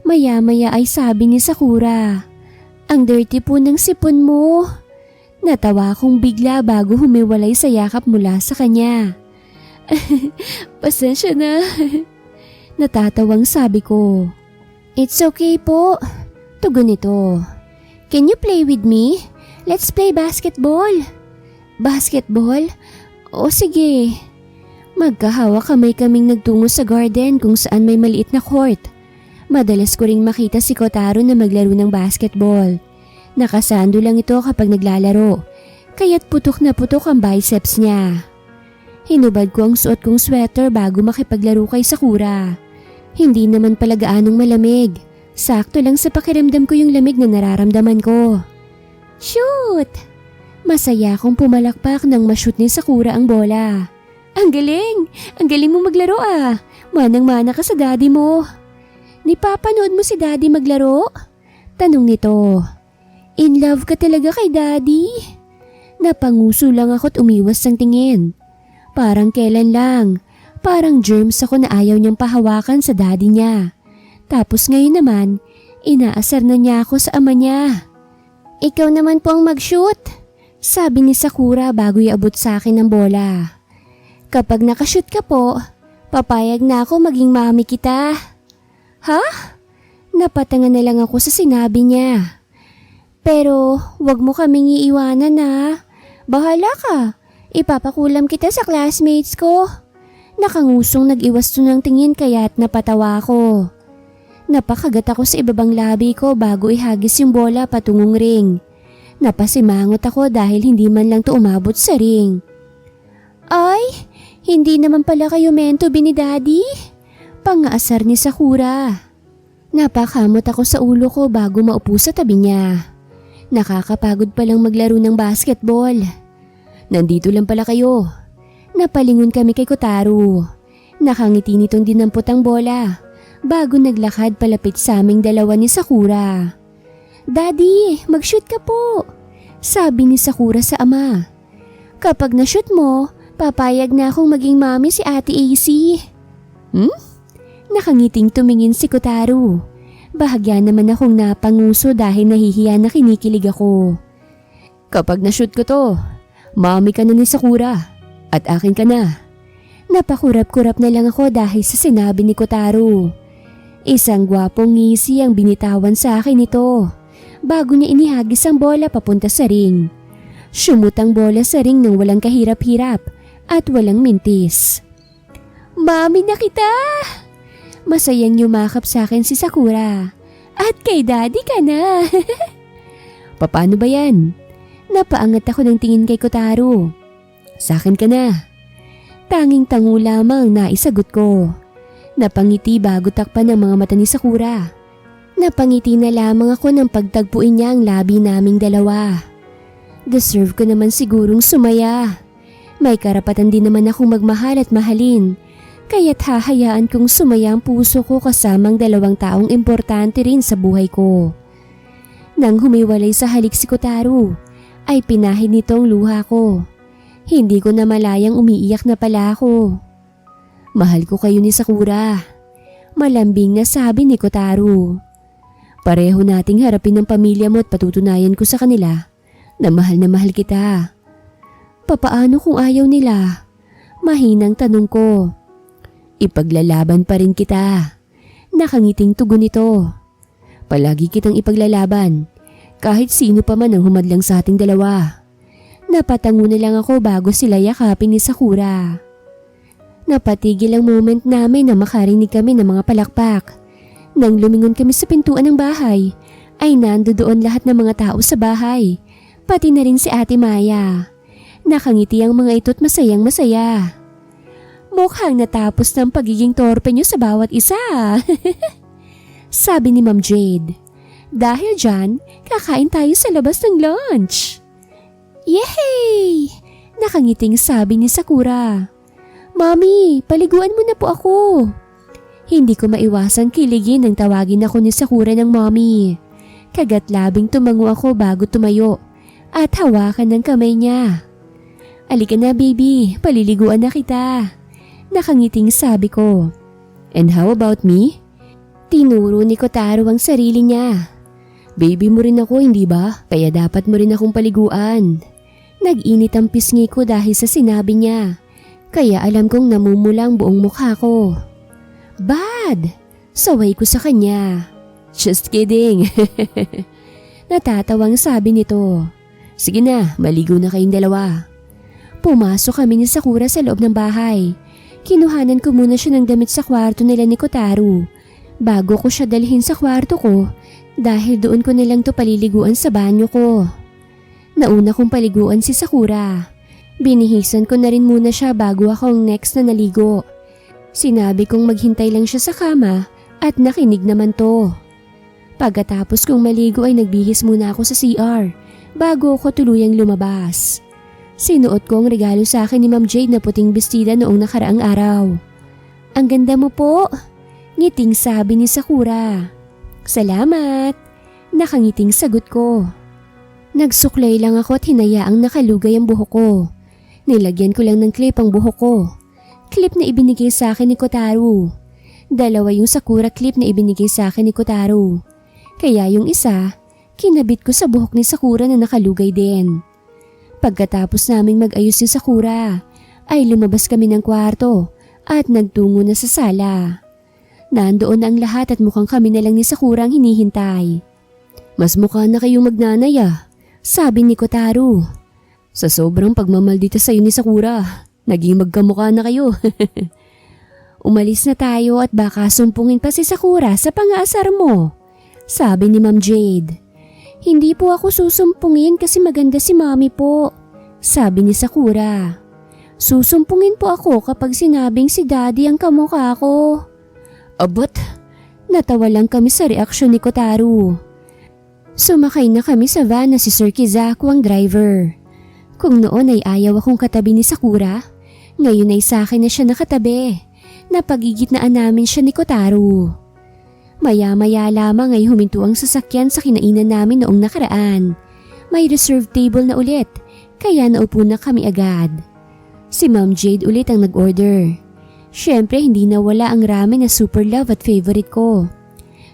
Maya-maya ay sabi ni Sakura. Ang dirty po ng sipon mo. Natawa akong bigla bago humiwalay sa yakap mula sa kanya. Pasensya na. Natatawang sabi ko. It's okay po. Tugon nito. Can you play with me? Let's play basketball. Basketball? O sige. Magkahawa kaming nagtungo sa garden kung saan may maliit na court. Madalas ko ring makita si Kotaro na maglaro ng basketball. Nakasando lang ito kapag naglalaro. kaya't putok na putok ang biceps niya. Hinubad ko ang suot kong sweater bago makipaglaro kay Sakura. Hindi naman pala gaanong malamig. Sakto lang sa pakiramdam ko yung lamig na nararamdaman ko. Shoot! Masaya akong pumalakpak nang ma-shoot ni Sakura ang bola. Ang galing! Ang galing mo maglaro ah! Manang-mana ka sa daddy mo. Nipapanood mo si daddy maglaro? Tanong nito. In love ka talaga kay daddy? Napanguso lang ako't umiwas ng tingin. Parang kailan lang. Parang germs ako na ayaw niyang pahawakan sa daddy niya. Tapos ngayon naman, inaasar na niya ako sa ama niya. Ikaw naman po ang mag-shoot, sabi ni Sakura bago iabot sa akin ang bola. Kapag nakashoot ka po, papayag na ako maging mami kita. Ha? Napatangan na lang ako sa sinabi niya. Pero wag mo kaming iiwanan ha. Bahala ka, ipapakulam kita sa classmates ko. Nakangusong nag-iwas to ng tingin kaya't napatawa ako. Napakagat ako sa ibabang labi ko bago ihagis yung bola patungong ring. Napasimangot ako dahil hindi man lang to umabot sa ring. Ay, hindi naman pala kayo meant to be ni daddy? Pangaasar ni Sakura. Napakamot ako sa ulo ko bago maupo sa tabi niya. Nakakapagod palang maglaro ng basketball. Nandito lang pala kayo. Napalingon kami kay Kotaro. Nakangiti nitong dinampot ang bola bago naglakad palapit sa aming dalawa ni Sakura. Daddy, mag-shoot ka po, sabi ni Sakura sa ama. Kapag na-shoot mo, papayag na akong maging mami si Ate AC. Nakangiting tumingin si Kotaro. Bahagya naman akong napanguso dahil nahihiya na kinikilig ako. Kapag na-shoot ko to, mami ka na ni Sakura at akin ka na. Napakurap-kurap na lang ako dahil sa sinabi ni Kotaro. Isang gwapong ngisi ang binitawan sa akin nito bago niya inihagis ang bola papunta sa ring. Sumut ang bola sa ring nang walang kahirap-hirap at walang mintis. Mami na kita! Masayang yumakap sa akin si Sakura. At kay daddy ka na. Paano ba yan? Napaangat ako ng tingin kay Kotaro. Sa akin ka na. Tanging tango lamang na isagot ko. Napangiti bago takpan ng mga mata ni Sakura. Napangiti na lamang ako nang pagtagpuin niya ang labi naming dalawa. Deserve ko naman sigurong sumaya. May karapatan din naman akong magmahal at mahalin. Kaya't hahayaan kong sumaya ang puso ko kasamang dalawang taong importante rin sa buhay ko. Nang humiwalay sa halik si Kotaro, ay pinahid nitong luha ko. Hindi ko na malayang umiiyak na pala ako. Mahal ko kayo ni Sakura. Malambing na sabi ni Kotaro. Pareho nating harapin ang pamilya mo at patutunayan ko sa kanila na mahal kita. Papaano kung ayaw nila? Mahinang tanong ko. Ipaglalaban pa rin kita. Nakangiting tugon nito. Palagi kitang ipaglalaban, kahit sino pa man ang humadlang sa ating dalawa. Napatango na lang ako bago sila yakapin ni Sakura. Napatigil ang moment namin na makarinig kami ng mga palakpak. Nang lumingon kami sa pintuan ng bahay, ay nandoon lahat ng mga tao sa bahay, pati na rin si Ate Maya. Nakangiti ang mga ito't masayang masaya. Mukhang natapos ng pagiging torpe niyo sa bawat isa. Sabi ni Ma'am Jade. Dahil dyan, kakain tayo sa labas ng lunch. Yay! Nakangiting sabi ni Sakura. Mami, paliguan mo na po ako. Hindi ko maiwasang kiligin nang tawagin ako ni Sakura ng mommy. Kagat-labing tumango ako bago tumayo at hawakan ng kamay niya. Alika na baby, paliliguan na kita. Nakangiting sabi ko. And how about me? Tinuro ni Kotaro ang sarili niya. Baby mo rin ako, hindi ba? Kaya dapat mo rin akong paliguan. Nag-init ang pisngi ko dahil sa sinabi niya. Kaya alam kong namumula ang buong mukha ko. Bad! Saway ko sa kanya. Just kidding. Natatawang sabi nito. Sige na, maligo na kayong dalawa. Pumasok kami ni Sakura sa loob ng bahay. Kinuhanan ko muna siya ng damit sa kwarto nila ni Kotaro bago ko siya dalhin sa kwarto ko dahil doon ko nilang to paliliguan sa banyo ko. Nauna kong paliguan si Sakura. Binihisan ko na rin muna siya bago ako ang next na naligo. Sinabi kong maghintay lang siya sa kama at nakinig naman to. Pagkatapos kong maligo ay nagbihis muna ako sa CR bago ako tuluyang lumabas. Sinuot ko ang regalo sa akin ni Ma'am Jade na puting bestida noong nakaraang araw. "Ang ganda mo po," ngiting sabi ni Sakura. "Salamat," nakangiting sagot ko. Nagsuklay lang ako at hinayaang nakalugay ang buhok ko. Nilagyan ko lang ng clip ang buhok ko. Clip na ibinigay sa akin ni Kotaro. Dalawa yung Sakura clip na ibinigay sa akin ni Kotaro. Kaya yung isa, kinabit ko sa buhok ni Sakura na nakalugay din. Pagkatapos naming mag-ayos ni Sakura, ay lumabas kami ng kwarto at nagtungo na sa sala. Nandoon na ang lahat at mukhang kami na lang ni Sakura ang hinihintay. "Mas mukha na kayong magnanay ah," sabi ni Kotaro. "Sa sobrang pagmamaldita sa'yo ni Sakura, naging magkamukha na kayo." "Umalis na tayo at baka sumpungin pa si Sakura sa pang-aasar mo," sabi ni Ma'am Jade. "Hindi po ako susumpungin kasi maganda si Mami po," sabi ni Sakura. "Susumpungin po ako kapag sinabing si Daddy ang kamukha ko." Abot, natawa lang kami sa reaksyon ni Kotaro. Sumakay na kami sa van na si Sir Kizaku ang driver. Kung noon ay ayaw akong katabi ni Sakura, ngayon ay sa akin na siya nakatabi. Napagigitnaan namin siya ni Kotaro. Maya-maya lamang ay huminto ang sasakyan sa kinainan namin noong nakaraan. May reserved table na ulit, kaya naupo na kami agad. Si Ma'am Jade ulit ang nag-order. Siyempre hindi nawala ang ramen na super love at favorite ko.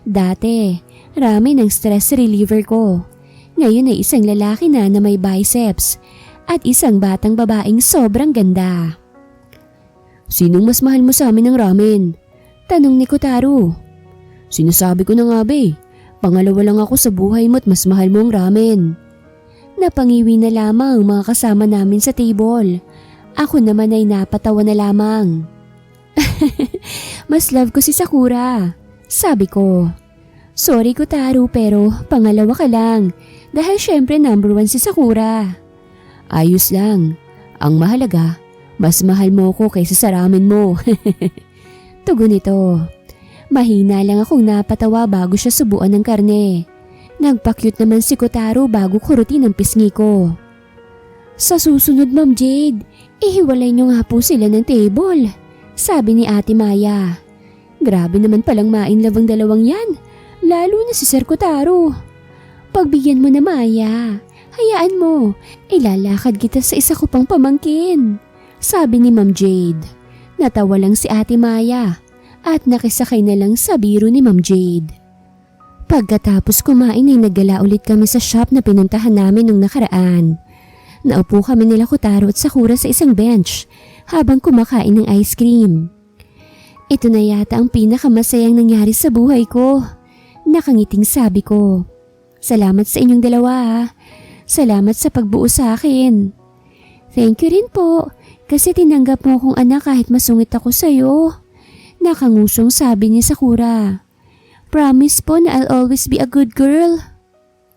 Dati, ramen ang stress reliever ko. Ngayon ay isang lalaki na may biceps at isang batang babaeng sobrang ganda. "Sinong mas mahal mo sa amin ng ramen?" tanong ni Kotaro. "Sinasabi ko na nga be, pangalawa lang ako sa buhay mo at mas mahal mo ang ramen." Napangiwi na lamang ang mga kasama namin sa table. Ako naman ay napatawa na lamang. "Mas love ko si Sakura," sabi ko. "Sorry Kotaro pero pangalawa ka lang dahil syempre number 1 si Sakura." "Ayos lang. Ang mahalaga, mas mahal mo ko kaysa sa ramen mo." Tugon nito. Mahina lang akong napatawa bago siya subuan ng karne. Nagpa-cute naman si Kotaro bago kurutin ang pisngi ko. "Sa susunod Ma'am Jade, ihiwalay niyo nga po sila ng table," sabi ni Ate Maya. Grabe naman palang mainlove ang dalawang yan, lalo na si Sir Kotaro. "Pagbigyan mo na Maya, hayaan mo, ilalakad kita sa isa ko pang pamangkin," sabi ni Ma'am Jade. Natawa lang si Ate Maya at nakisakay na lang sa biro ni Ma'am Jade. Pagkatapos kumain ay naggala ulit kami sa shop na pinuntahan namin nung nakaraan. Naupo kami nila Kotaro at Sakura sa isang bench habang kumakain ng ice cream. Ito na yata ang pinakamasayang nangyari sa buhay ko. Nakangiting sabi ko. "Salamat sa inyong dalawa ha. Salamat sa pagbuo sa akin." "Thank you rin po kasi tinanggap mo akong anak kahit masungit ako sa'yo," nakangusong sabi ni Sakura. "Promise po na I'll always be a good girl."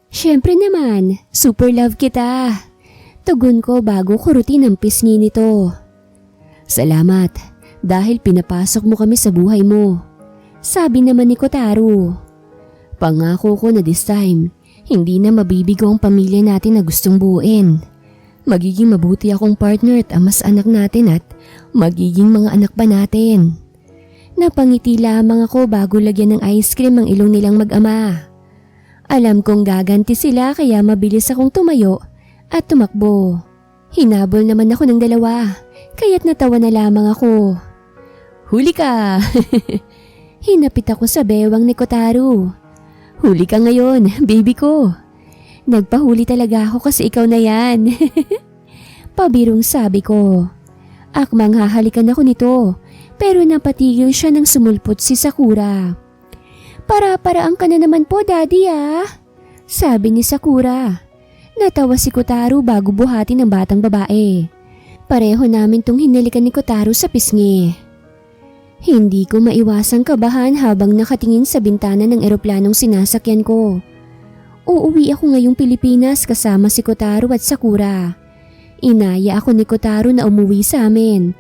"Syempre naman, super love kita," tugon ko bago kurutin ang pisngi nito. "Salamat dahil pinapasok mo kami sa buhay mo," sabi naman ni Kotaro. "Pangako ko na this time, hindi na mabibigo ang pamilya natin na gustong buuin. Magiging mabuti akong partner at amas anak natin at magiging mga anak pa natin." Napangiti lamang ako bago lagyan ng ice cream ang ilong nilang mag-ama. Alam kong gaganti sila kaya mabilis akong tumayo at tumakbo. Hinabol naman ako ng dalawa, kaya't natawa na lamang ako. "Huli ka!" Hinapit ako sa bewang ni Kotaro. "Huli ka ngayon, baby ko." "Nagpahuli talaga ako kasi ikaw na yan." Pabirong sabi ko. Akmang hahalikan ako nito, pero napatigil siya nang sumulpot si Sakura. "Para-paraan ka na naman po, Daddy ah," sabi ni Sakura. Natawa si Kotaro bago buhatin ng batang babae. Pareho namin tong hinalikan ni Kotaro sa pisngi. Hindi ko maiwasang kabahan habang nakatingin sa bintana ng eroplanong sinasakyan ko. Uuwi ako ngayong Pilipinas kasama si Kotaro at Sakura. Inaya ako ni Kotaro na umuwi sa amin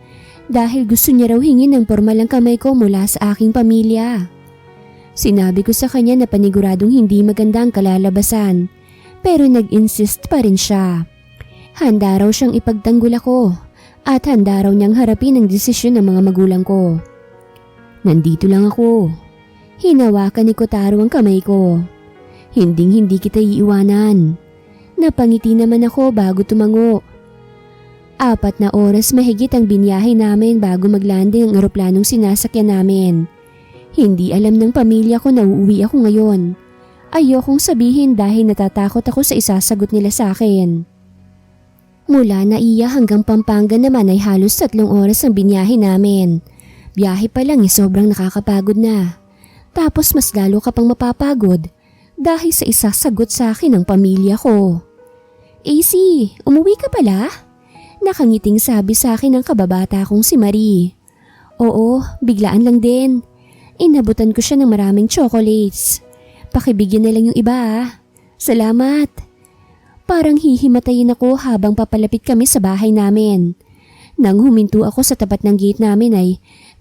dahil gusto niya raw hingin ng pormal ang kamay ko mula sa aking pamilya. Sinabi ko sa kanya na paniguradong hindi maganda ang kalalabasan pero nag-insist pa rin siya. Handa raw siyang ipagtanggol ako at handa raw niyang harapin ang desisyon ng mga magulang ko. Nandito lang ako. Hinawakan ni Kotaro ang kamay ko. Hinding-hindi kita iiwanan. Napangiti naman ako bago tumango. 4 na oras mahigit ang binyahe namin bago maglanding ang eroplanong sinasakyan namin. Hindi alam ng pamilya ko na uuwi ako ngayon. Ayokong sabihin dahil natatakot ako sa isasagot nila sa akin. Mula Naiya hanggang Pampanga naman ay halos 3 oras ang binyahe namin. Biyahe pa lang sobrang nakakapagod na. Tapos mas lalo ka pang mapapagod dahil sa isasagot sa akin ng pamilya ko. AC, umuwi ka pala? Nakangiting sabi sa akin ng kababata kong si Marie. Oo, biglaan lang din. Inabutan ko siya ng maraming chocolates. Pakibigyan na lang yung iba ah. Salamat. Parang hihimatayin ako habang papalapit kami sa bahay namin. Nang huminto ako sa tapat ng gate namin ay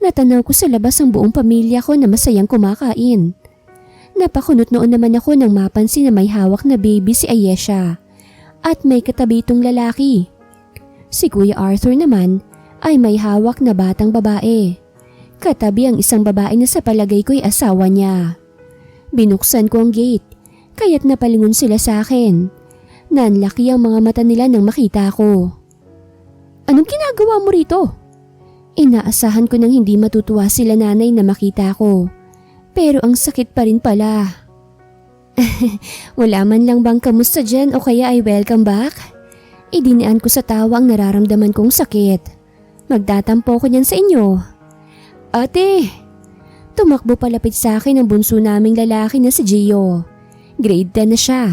natanaw ko sa labas ang buong pamilya ko na masayang kumakain. Napakunot noon naman ako nang mapansin na may hawak na baby si Ayesha at may katabi itong lalaki. Si Kuya Arthur naman ay may hawak na batang babae. Katabi ang isang babae na sa palagay ko'y asawa niya. Binuksan ko ang gate, kaya't napalingon sila sa akin. Nanlaki ang mga mata nila nang makita ko. Anong ginagawa mo rito? Inaasahan ko nang hindi matutuwa sila nanay na makita ko. Pero ang sakit pa rin pala. Wala man lang bang kamusta dyan o kaya ay welcome back? Idinian ko sa tawa ang nararamdaman kong sakit. Magtatampo ko niyan sa inyo. Ate! Tumakbo palapit sa akin ang bunso naming lalaki na si Gio. Grade 10 na siya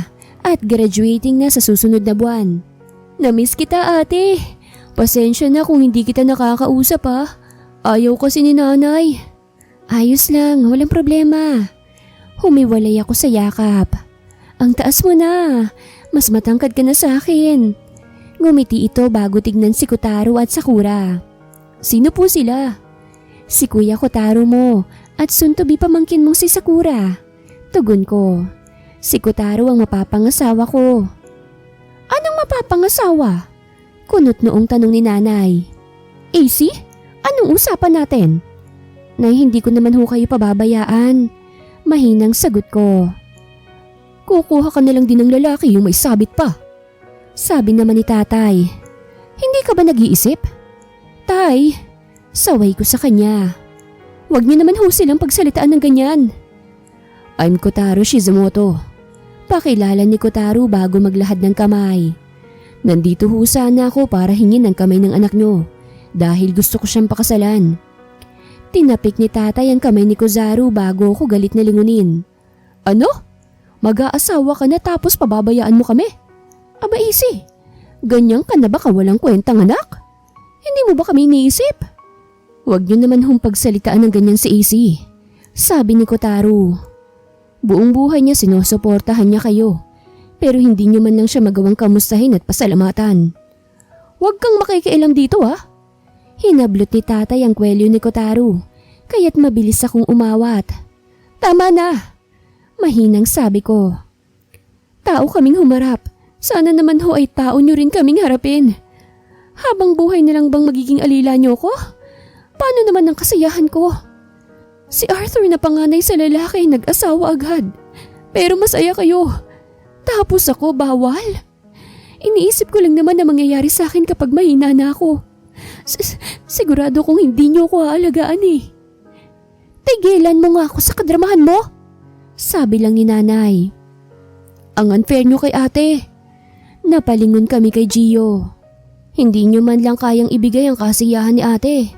at graduating na sa susunod na buwan. Namiss kita ate. Pasensya na kung hindi kita nakakausap ha. Ayaw kasi ni nanay. Ayos lang, walang problema. Humiwalay ako sa yakap. Ang taas mo na. Mas matangkad ka na sa akin. Ngumiti ito bago tignan si Kotaro at Sakura. Sino po sila? Si Kuya Kotaro mo at soon-to-be pamangkin mong si Sakura. Tugon ko. Si Kotaro ang mapapangasawa ko. Anong mapapangasawa? Kunot noong tanong ni nanay. AC, anong usapan natin? Nay, hindi ko naman ho kayo pababayaan. Mahinang sagot ko. Kukuha ka na lang din ng lalaki yung may sabit pa. Sabi naman ni tatay. Hindi ka ba nag-iisip? Tay, saway ko sa kanya. Huwag niyo naman ho silang pagsalitaan ng ganyan. I'm Kotaro Shizumoto. Pakilala ni Kotaro bago maglahad ng kamay. Nandito ho sana ako para hingin ng kamay ng anak nyo dahil gusto ko siyang pakasalan. Tinapik ni tatay ang kamay ni Kozaru bago ako galit na lingunin. Ano? Mag-aasawa ka na tapos pababayaan mo kami? Aba easy, ganyan ka na ba kawalang kwentang anak? Hindi mo ba kami iniisip? Huwag niyo naman hong pagsalitaan ng ganyan si AC, sabi ni Kotaro. Buong buhay niya sinusuportahan niya kayo, pero hindi niyo man lang siya magawang kamustahin at pasalamatan. Huwag kang makikialam dito ha. Hinablot ni tatay ang kwelyo ni Kotaro, kaya't mabilis akong umawat. Tama na, mahinang sabi ko. Tao kaming humarap. Sana naman ho ay tao nyo rin kaming harapin. Habang buhay na lang bang magiging alila nyo ko? Paano naman ang kasiyahan ko? Si Arthur na panganay sa lalaki nag-asawa agad. Pero masaya kayo. Tapos ako bawal. Iniisip ko lang naman na mangyayari sa akin kapag mahina na ako. Sigurado kong hindi nyo ako aalagaan eh. Tigilan mo nga ako sa kadramahan mo. Sabi lang ni nanay. Ang unfair nyo kay ate. Napalingon kami kay Gio. Hindi nyo man lang kayang ibigay ang kasiyahan ni ate.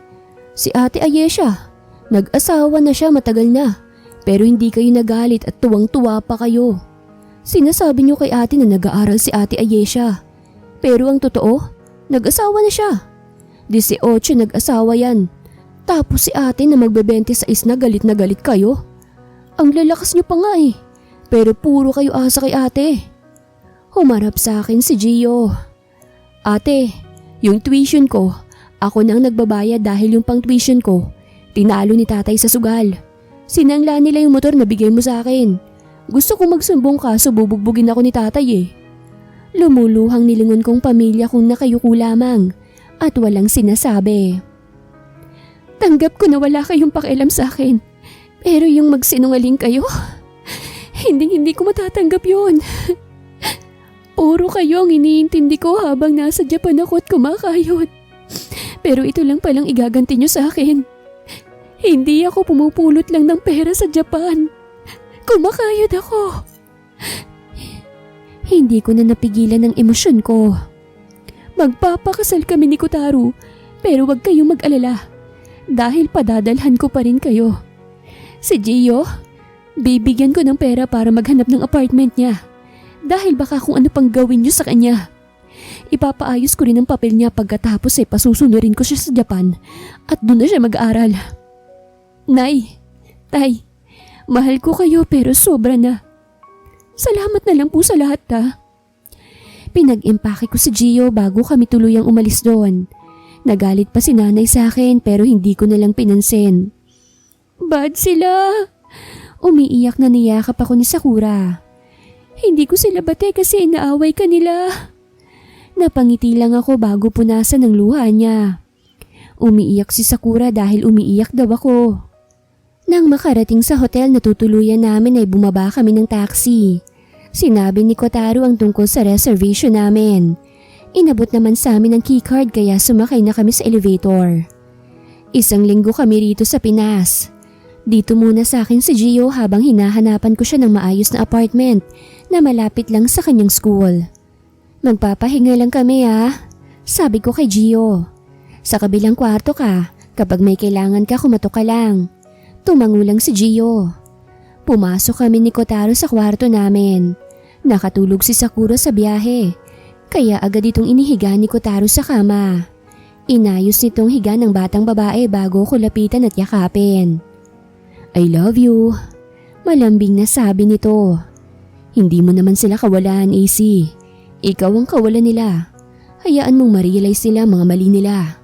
Si ate Ayesha, nag-asawa na siya matagal na, pero hindi kayo nagalit at tuwang-tuwa pa kayo. Sinasabi nyo kay ate na nag-aaral si ate Ayesha, pero ang totoo, nag-asawa na siya. 18 nag-asawa yan. Tapos si ate na magbe-26 na galit kayo. Ang lalakas nyo pa nga eh. Pero puro kayo asa kay ate. Humarap sa akin si Gio. Ate, yung tuition ko, ako nang nagbabayad dahil yung pang tuition ko, tinalo ni tatay sa sugal. Sinangla nila yung motor na bigay mo sa akin. Gusto kong magsumbong kaso bubugbugin ako ni tatay eh. Lumuluhang nilingon kong pamilya kung nakayuko lamang at walang sinasabi. Tanggap ko na wala kayong pakialam sa akin. Pero yung magsinungaling kayo, hindi ko matatanggap yun. Puro kayo ang iniintindi ko habang nasa Japan ako at kumakayod. Pero ito lang palang igaganti nyo sa akin. Hindi ako pumupulot lang ng pera sa Japan. Kumakayod ako. Hindi ko na napigilan ang emosyon ko. Magpapakasal kami ni Kotaro, pero wag kayong mag-alala. Dahil padadalhan ko pa rin kayo. Si Gio, bibigyan ko ng pera para maghanap ng apartment niya. Dahil baka kung ano pang gawin niyo sa kanya. Ipapaayos ko rin ang papel niya pagkatapos pasusunurin ko siya sa Japan at doon na siya mag-aaral. Nay, Tay, mahal ko kayo pero sobra na. Salamat na lang po sa lahat ha. Pinag-impake ko si Gio bago kami tuluyang umalis doon. Nagalit pa si nanay sa akin pero hindi ko na lang pinansin. Bad sila. Umiiyak na niyakap ako ni Sakura. Hindi ko sila bate kasi inaaway ka nila. Napangiti lang ako bago punasan ng luha niya. Umiiyak si Sakura dahil umiiyak daw ako. Nang makarating sa hotel na tutuluyan namin ay bumaba kami ng taxi. Sinabi ni Kotaro ang tungkol sa reservation namin. Inabot naman sa amin ang keycard kaya sumakay na kami sa elevator. 1 linggo kami rito sa Pinas. Dito muna sa akin si Gio habang hinahanapan ko siya ng maayos na apartment na malapit lang sa kanyang school. Magpapahinga lang kami sabi ko kay Gio. Sa kabilang kwarto ka, kapag may kailangan ka kumatok ka lang. Tumango lang si Gio. Pumasok kami ni Kotaro sa kwarto namin. Nakatulog si Sakura sa biyahe, kaya agad itong inihiga ni Kotaro sa kama. Inayos nitong higa ng batang babae bago ko lapitan at yakapin. I love you. Malambing na sabi nito. Hindi mo naman sila kawalan, AC. Ikaw ang kawalan nila. Hayaan mong ma-realize nila mga mali nila.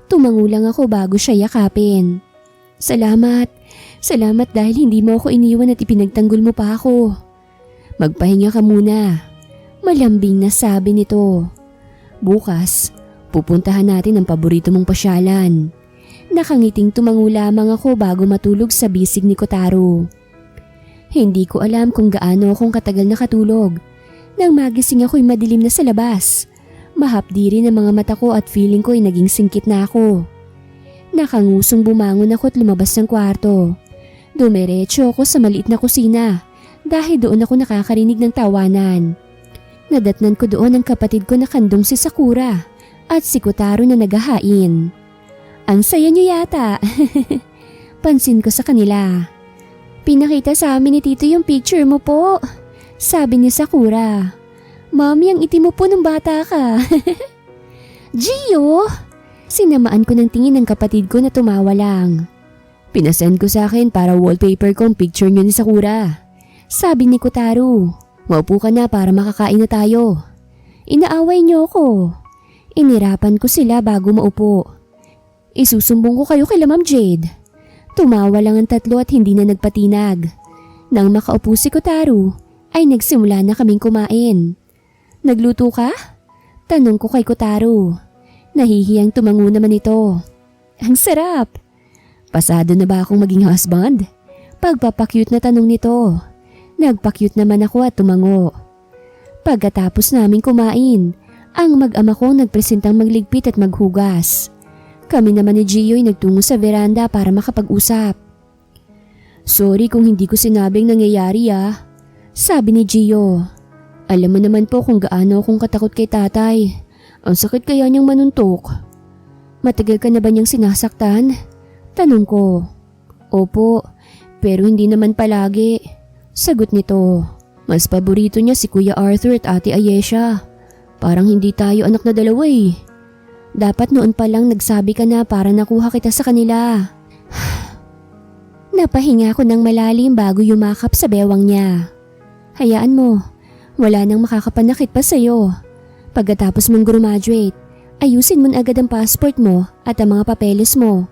Tumango lang ako bago siya yakapin. Salamat. Salamat dahil hindi mo ako iniwan at ipinagtanggol mo pa ako. Magpahinga ka muna. Malambing na sabi nito. Bukas, pupuntahan natin ang paborito mong pasyalan. Nakangiting tumango lamang ako bago matulog sa bisig ni Kotaro. Hindi ko alam kung gaano akong katagal nakatulog. Nang magising ako'y madilim na sa labas. Mahapdi rin ang mga mata ko at feeling ko ay naging singkit na ako. Nakangusong bumangon ako at lumabas ng kwarto. Dumiretso ako sa maliit na kusina dahil doon ako nakakarinig ng tawanan. Nadatnan ko doon ang kapatid ko na kandong si Sakura at si Kotaro na naghahain. Ang saya niyo yata. Pansin ko sa kanila. Pinakita sa amin ni Tito yung picture mo po. Sabi ni Sakura. Mami, ang itim mo po nung bata ka. Gio! Sinamaan ko ng tingin ng kapatid ko na tumawa lang. Pinasend ko sa akin para wallpaper ko ang picture niyo ni Sakura. Sabi ni Kotaro. Maupo ka na para makakain na tayo. Inaaway niyo ako. Inirapan ko sila bago maupo. Isusumbong ko kayo kay Ma'am Jade. Tumawa lang ang tatlo at hindi na nagpatinag. Nang makaupo si Kotaro, ay nagsimula na kaming kumain. Nagluto ka? Tanong ko kay Kotaro. Nahihiyang tumango naman ito. Ang sarap! Pasado na ba akong maging husband? Pagpapakyut na tanong nito. Nagpakyut naman ako at tumango. Pagkatapos namin kumain, ang mag-ama ko nagpresentang magligpit at maghugas. Kami naman ni Gio ay nagtungo sa veranda para makapag-usap. Sorry kung hindi ko sinabing nangyayari sabi ni Gio. Alam mo naman po kung gaano akong katakot kay tatay. Ang sakit kaya niyang manuntok. Matagal ka na ba niyang sinasaktan? Tanong ko. Opo, pero hindi naman palagi. Sagot nito. Mas paborito niya si Kuya Arthur at Ate Ayesha. Parang hindi tayo anak na dalawa Dapat noon pa lang nagsabi ka na para nakuha kita sa kanila. Napahinga ako ng malalim bago yumakap sa bewang niya. Hayaan mo, wala nang makakapanakit pa sa'yo. Pagkatapos mong graduate, ayusin mo na agad ang passport mo at ang mga papeles mo.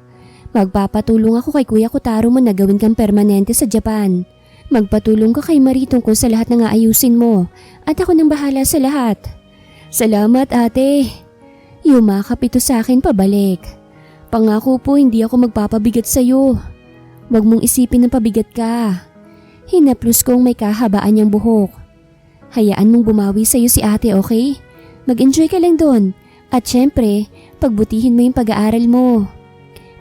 Magpapatulong ako kay Kuya Kotaro mo na gawin kang permanente sa Japan. Magpatulong ka kay Marie tungkol sa lahat ng aayusin mo at ako nang bahala sa lahat. Salamat ate. Yumakap ito sa akin pabalik. Pangako po hindi ako magpapabigat sa'yo. Huwag mong isipin na pabigat ka. Hinaplos kong may kahabaan niyang buhok. Hayaan mong bumawi sa'yo si ate, okay? Mag-enjoy ka lang doon. At syempre, pagbutihin mo yung pag-aaral mo.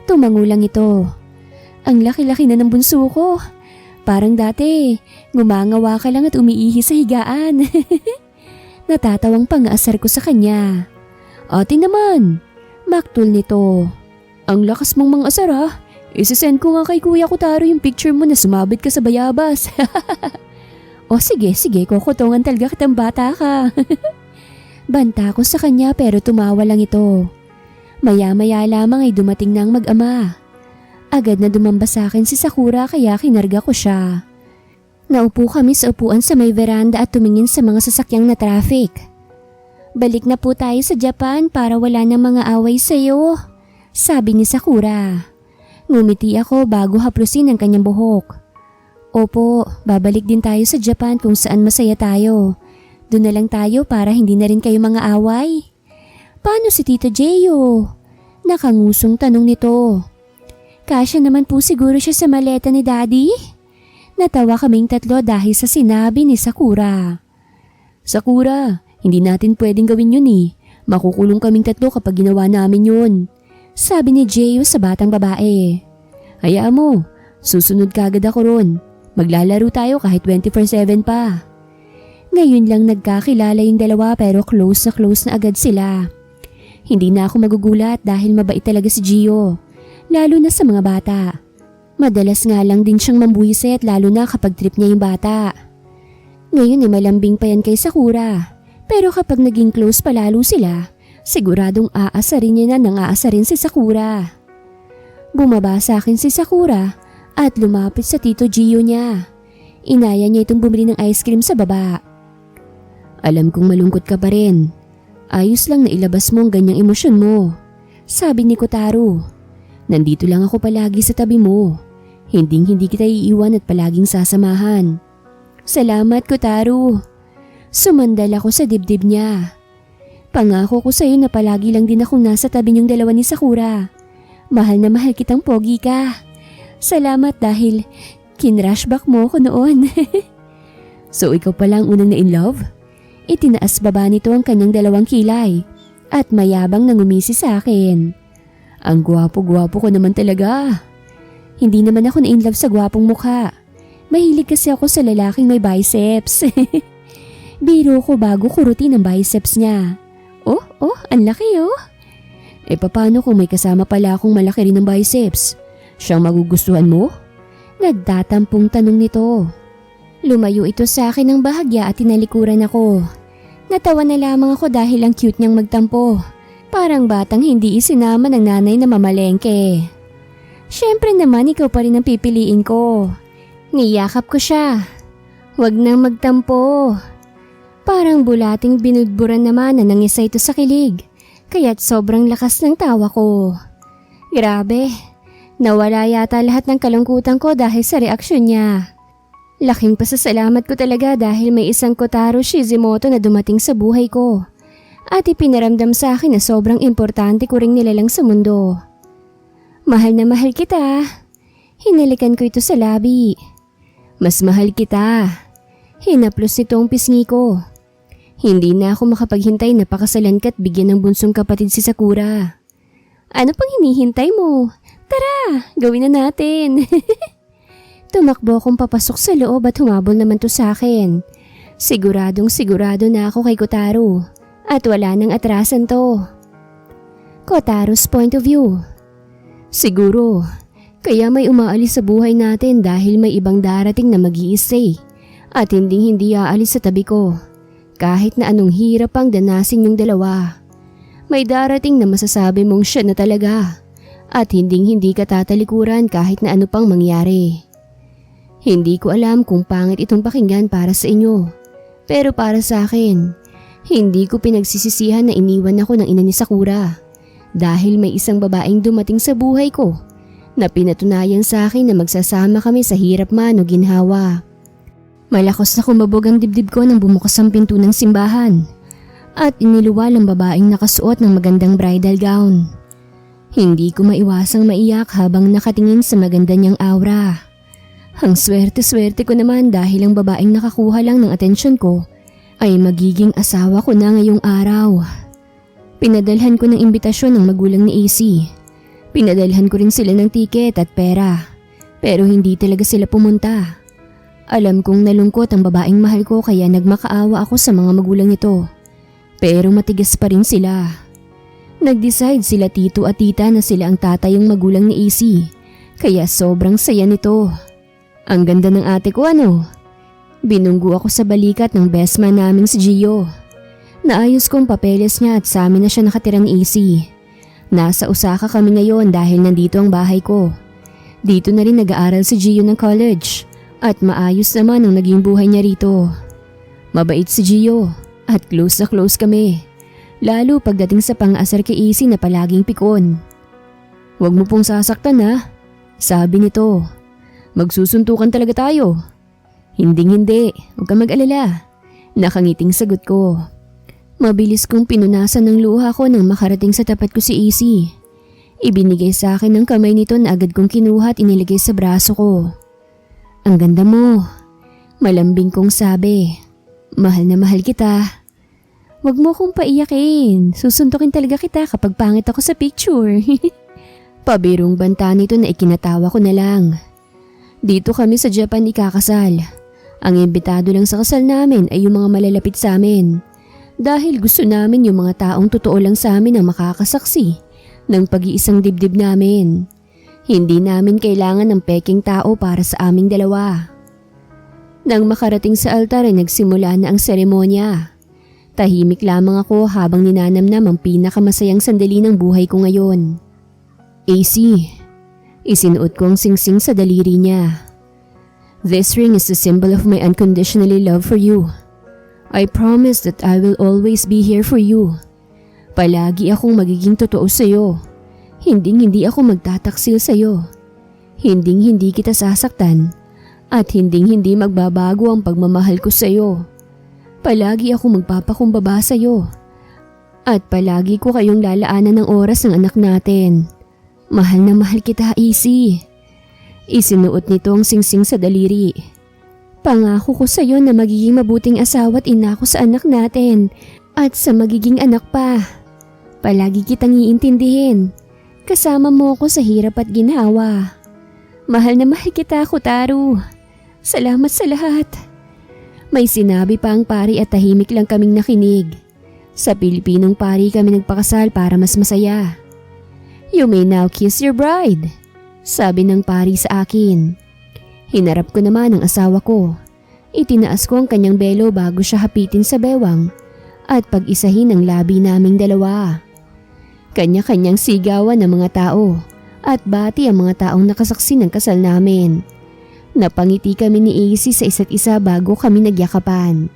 Tumangulang ito. Ang laki-laki na ng bunso ko. Parang dati, ngumangawa ka lang at umiihi sa higaan. Natatawang pang-aasar ko sa kanya. Ate naman, maktul nito. Ang lakas mong mang-asar ha. Isisend ko nga kay Kuya Kotaro yung picture mo na sumabit ka sa bayabas. O sige, kukutungan talaga kitang bata ka. Banta ko sa kanya pero tumawa lang ito. Maya-maya lamang ay dumating na ang mag-ama. Agad na dumamba sa akin si Sakura kaya kinarga ko siya. Naupo kami sa upuan sa may veranda at tumingin sa mga sasakyang na traffic. Balik na po tayo sa Japan para wala nang mga away sa'yo, sabi ni Sakura. Ngumiti ako bago haplusin ang kanyang buhok. Opo, babalik din tayo sa Japan kung saan masaya tayo. Doon na lang tayo para hindi na rin kayo mga away. Paano si Tita Jeyo? Nakangusong tanong nito. Kasya naman po siguro siya sa maleta ni Daddy? Natawa kaming tatlo dahil sa sinabi ni Sakura. Sakura, hindi natin pwedeng gawin yun eh. Makukulong kaming tatlo kapag ginawa namin yun. Sabi ni Jeyo sa batang babae. Hayaan mo, susunod kagad ako ron. Maglalaro tayo kahit 24/7 pa. Ngayon lang nagkakilala yung dalawa pero close na agad sila. Hindi na ako magugulat dahil mabait talaga si Gio, lalo na sa mga bata. Madalas nga lang din siyang mambuwiset lalo na kapag trip niya yung bata. Ngayon ay malambing pa yan kay Sakura, pero kapag naging close pa lalo sila, siguradong aasarin niya na nang aasarin si Sakura. Bumaba sa akin si Sakura at lumapit sa Tito Gio niya. Inaya niya itong bumili ng ice cream sa baba. Alam kong malungkot ka pa rin. Ayos lang na ilabas mo ang ganyang emosyon mo, sabi ni Kotaro. Nandito lang ako palagi sa tabi mo. Hindi kita iiwan at palaging sasamahan. Salamat, Kotaro. Sumandal ako sa dibdib niya. Pangako ko sa'yo na palagi lang din akong nasa tabi niyong dalawa ni Sakura. Mahal na mahal kitang pogi ka. Salamat dahil kinrushback mo ko noon. So ikaw pala ang unang na in love? Itinaas baba nito ang kanyang dalawang kilay at mayabang nangumisi sa akin. Ang gwapo-gwapo ko naman talaga. Hindi naman ako na in love sa gwapong mukha. Mahilig kasi ako sa lalaking may biceps. Biro ko bago kurutin ang biceps niya. Oh, ang laki oh. Paano kung may kasama pala akong malaki rin ng biceps? Siyang magugustuhan mo? Nagtatampong tanong nito. Lumayo ito sa akin ng bahagya at tinalikuran ako. Natawa na lamang ako dahil ang cute niyang magtampo. Parang batang hindi isinama ng nanay na mamalengke. Siyempre naman ikaw pa rin ang pipiliin ko. Niyakap ko siya. Huwag nang magtampo. Parang bulating binudburan naman na nangisa ito sa kilig. Kaya't sobrang lakas ng tawa ko. Grabe, nawala yata lahat ng kalungkutan ko dahil sa reaksyon niya. Laking pasasalamat ko talaga dahil may isang Kotaro Shizimoto na dumating sa buhay ko. At ipinaramdam sa akin na sobrang importante ko ring nilalang sa mundo. Mahal na mahal kita. Hinalikan ko ito sa labi. Mas mahal kita. Hinaplos nito ang pisngi ko. Hindi na ako makapaghintay na pakasalan ka at bigyan ng bunsong kapatid si Sakura. Ano pang hinihintay mo? Tara, gawin na natin. Tumakbo akong papasok sa loob at humabol naman to sa akin. Siguradong sigurado na ako kay Kotaro at wala nang atrasan to. Kotaro's point of view. Siguro, kaya may umaalis sa buhay natin dahil may ibang darating na mag-i-stay at hindi aalis sa tabi ko. Kahit na anong hirap ang danasin yung dalawa. May darating na masasabi mong siya na talaga at hindi ka tatalikuran kahit na ano pang mangyari. Hindi ko alam kung pangit itong pakinggan para sa inyo. Pero para sa akin, hindi ko pinagsisisihan na iniwan ako ng ina ni Sakura. Dahil may isang babaeng dumating sa buhay ko na pinatunayan sa akin na magsasama kami sa hirap man o ginhawa. Malakas na kumabog ang dibdib ko nang bumukas ang pinto ng simbahan at iniluwal ang babaeng nakasuot ng magandang bridal gown. Hindi ko maiwasang maiyak habang nakatingin sa maganda niyang aura. Ang swerte-swerte ko naman dahil ang babaeng nakakuha lang ng atensyon ko ay magiging asawa ko na ngayong araw. Pinadalhan ko ng imbitasyon ng magulang ni AC. Pinadalhan ko rin sila ng tiket at pera. Pero hindi talaga sila pumunta. Alam kong nalungkot ang babaeng mahal ko kaya nagmakaawa ako sa mga magulang nito. Pero matigas pa rin sila. Nag-decide sila tito at tita na sila ang tatayong magulang ni AC. Kaya sobrang saya nito. Ang ganda ng ate ko ano? Binunggo ako sa balikat ng best man naming si Gio. Naayos ko ang papeles niya at sa amin na siya nakatira ni AC. Nasa Osaka kami ngayon dahil nandito ang bahay ko. Dito na rin nag-aaral si Gio ng college at maayos naman ang naging buhay niya rito. Mabait si Gio at close na close kami. Lalo pagdating sa pang-asar kay AC na palaging pikon. "Huwag mo pong sasaktan ha," sabi nito. "Magsusuntukan talaga tayo." Hindi, huwag kang mag-alala. Nakangiting sagot ko. Mabilis kong pinunasan ng luha ko nang makarating sa tapat ko si AC. Ibinigay sa akin ng kamay nito na agad kong kinuha at inilagay sa braso ko. "Ang ganda mo," malambing kong sabi. "Mahal na mahal kita." "Huwag mo kong paiyakin. Susuntukin talaga kita kapag pangit ako sa picture." Pabirong banta nito na ikinatawa ko na lang. Dito kami sa Japan ikakasal. Ang imbitado lang sa kasal namin ay yung mga malalapit sa amin. Dahil gusto namin yung mga taong totoo lang sa amin ang makakasaksi ng pag-iisang dibdib namin. Hindi namin kailangan ng peking tao para sa aming dalawa. Nang makarating sa altar ay nagsimula na ang seremonya. Tahimik lamang ako habang ninanamnam ang pinakamasayang sandali ng buhay ko ngayon. AC, isinuot ko ang singsing sa daliri niya. "This ring is the symbol of my unconditionally love for you. I promise that I will always be here for you. Palagi akong magiging totoo sa'yo. Hindi ako magtataksil sa'yo. Hindi kita sasaktan. At hindi magbabago ang pagmamahal ko sa'yo. Palagi akong magpapakumbaba sa'yo. At palagi ko kayong lalaanan ng oras ng anak natin. Mahal na mahal kita, AC." Isinuot nito ang singsing sa daliri. "Pangako ko sa iyo na magiging mabuting asawa at ina ko sa anak natin at sa magiging anak pa. Palagi kitang iintindihin. Kasama mo ako sa hirap at ginhawa. Mahal na mahal kita, Kotaro. Salamat sa lahat." May sinabi pa ang pari at tahimik lang kaming nakinig. Sa Pilipinong pari kami nagpakasal para mas masaya. "You may now kiss your bride," sabi ng pari sa akin. Hinarap ko naman ang asawa ko. Itinaas ko ang kanyang belo bago siya hapitin sa bewang at pag-isahin ang labi naming dalawa. Kanya-kanyang sigawan ng mga tao at bati ang mga taong nakasaksi ng kasal namin. Napangiti kami ni AC sa isa't isa bago kami nagyakapan.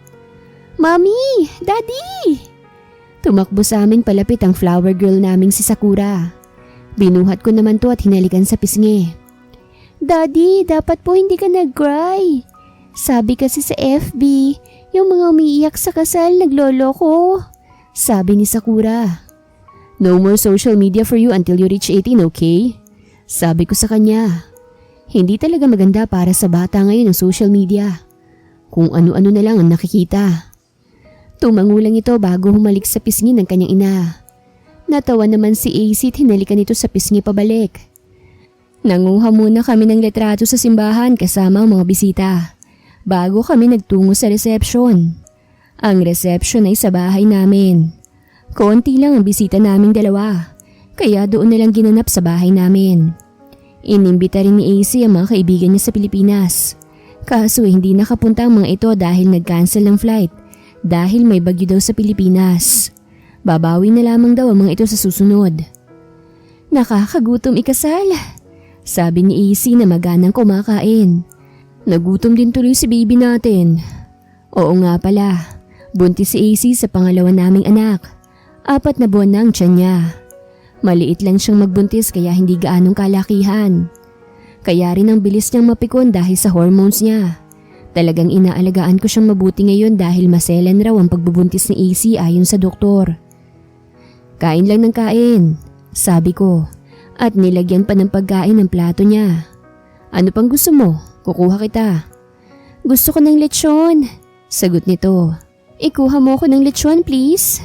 "Mami! Daddy!" Tumakbo sa amin palapit ang flower girl naming si Sakura. Binuhat ko naman to at hinalikan sa pisngi. "Daddy, dapat po hindi ka nag-cry. Sabi kasi sa FB, yung mga umiiyak sa kasal nagloloko," sabi ni Sakura. "No more social media for you until you reach 18, okay?" Sabi ko sa kanya. Hindi talaga maganda para sa bata ngayon ang social media. Kung ano-ano na lang ang nakikita. Tumango lang ito bago humalik sa pisngi ng kanyang ina. Natawa naman si AC at hinalikan nito sa pisngi pabalik. Nanguha muna kami ng litrato sa simbahan kasama ang mga bisita bago kami nagtungo sa reception. Ang reception ay sa bahay namin. Konti lang ang bisita naming dalawa, kaya doon na lang ginanap sa bahay namin. Inimbita rin ni AC ang mga kaibigan niya sa Pilipinas. Kaso hindi nakapunta ang mga ito dahil nag-cancel ng flight dahil may bagyo daw sa Pilipinas. Babawi na lamang daw ang mga ito sa susunod. "Nakakagutom ikasal," sabi ni AC na maganang kumakain. Nagutom din tuloy si baby natin. Oo nga pala, buntis si AC sa pangalawa naming anak. 4 na buwan na ang tiyan niya. Maliit lang siyang magbuntis kaya hindi gaanong kalakihan. Kaya rin ang bilis niyang mapikon dahil sa hormones niya. Talagang inaalagaan ko siyang mabuti ngayon dahil maselan raw ang pagbubuntis ni AC ayon sa doktor. Kain lang ng kain, sabi ko, at nilagyan pa ng pagkain ng plato niya. Ano pang gusto mo? Kukuha kita. Gusto ko ng lechon, sagot nito. Ikuha mo ko ng lechon please.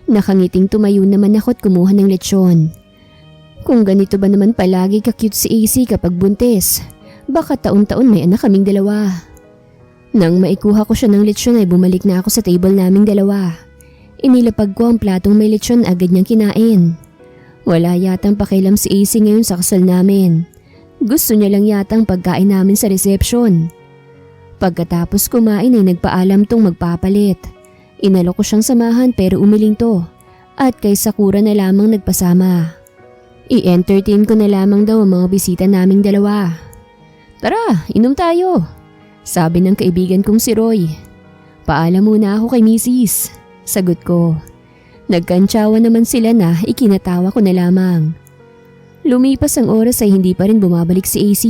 Nakangiting tumayo naman ako at kumuha ng lechon. Kung ganito ba naman palagi ka-cute si AC kapag buntis, baka taon-taon may anak kaming dalawa. Nang maikuha ko siya ng lechon ay bumalik na ako sa table naming dalawa. Inilapag ko ang platong may lechon agad niyang kinain. Wala yatang pakialam si AC ngayon sa kasal namin. Gusto niya lang yatang pagkain namin sa reception. Pagkatapos kumain ay nagpaalam tong magpapalit. Inalok ko siyang samahan pero umiling to at kay Sakura na lamang nagpasama. I-entertain ko na lamang daw ang mga bisita naming dalawa. Tara, inom tayo, sabi ng kaibigan kong si Roy. Paalam muna ako kay Mrs., sagot ko. Nagkantsawa naman sila na ikinatawa ko na lamang. Lumipas ang oras ay hindi pa rin bumabalik si AC,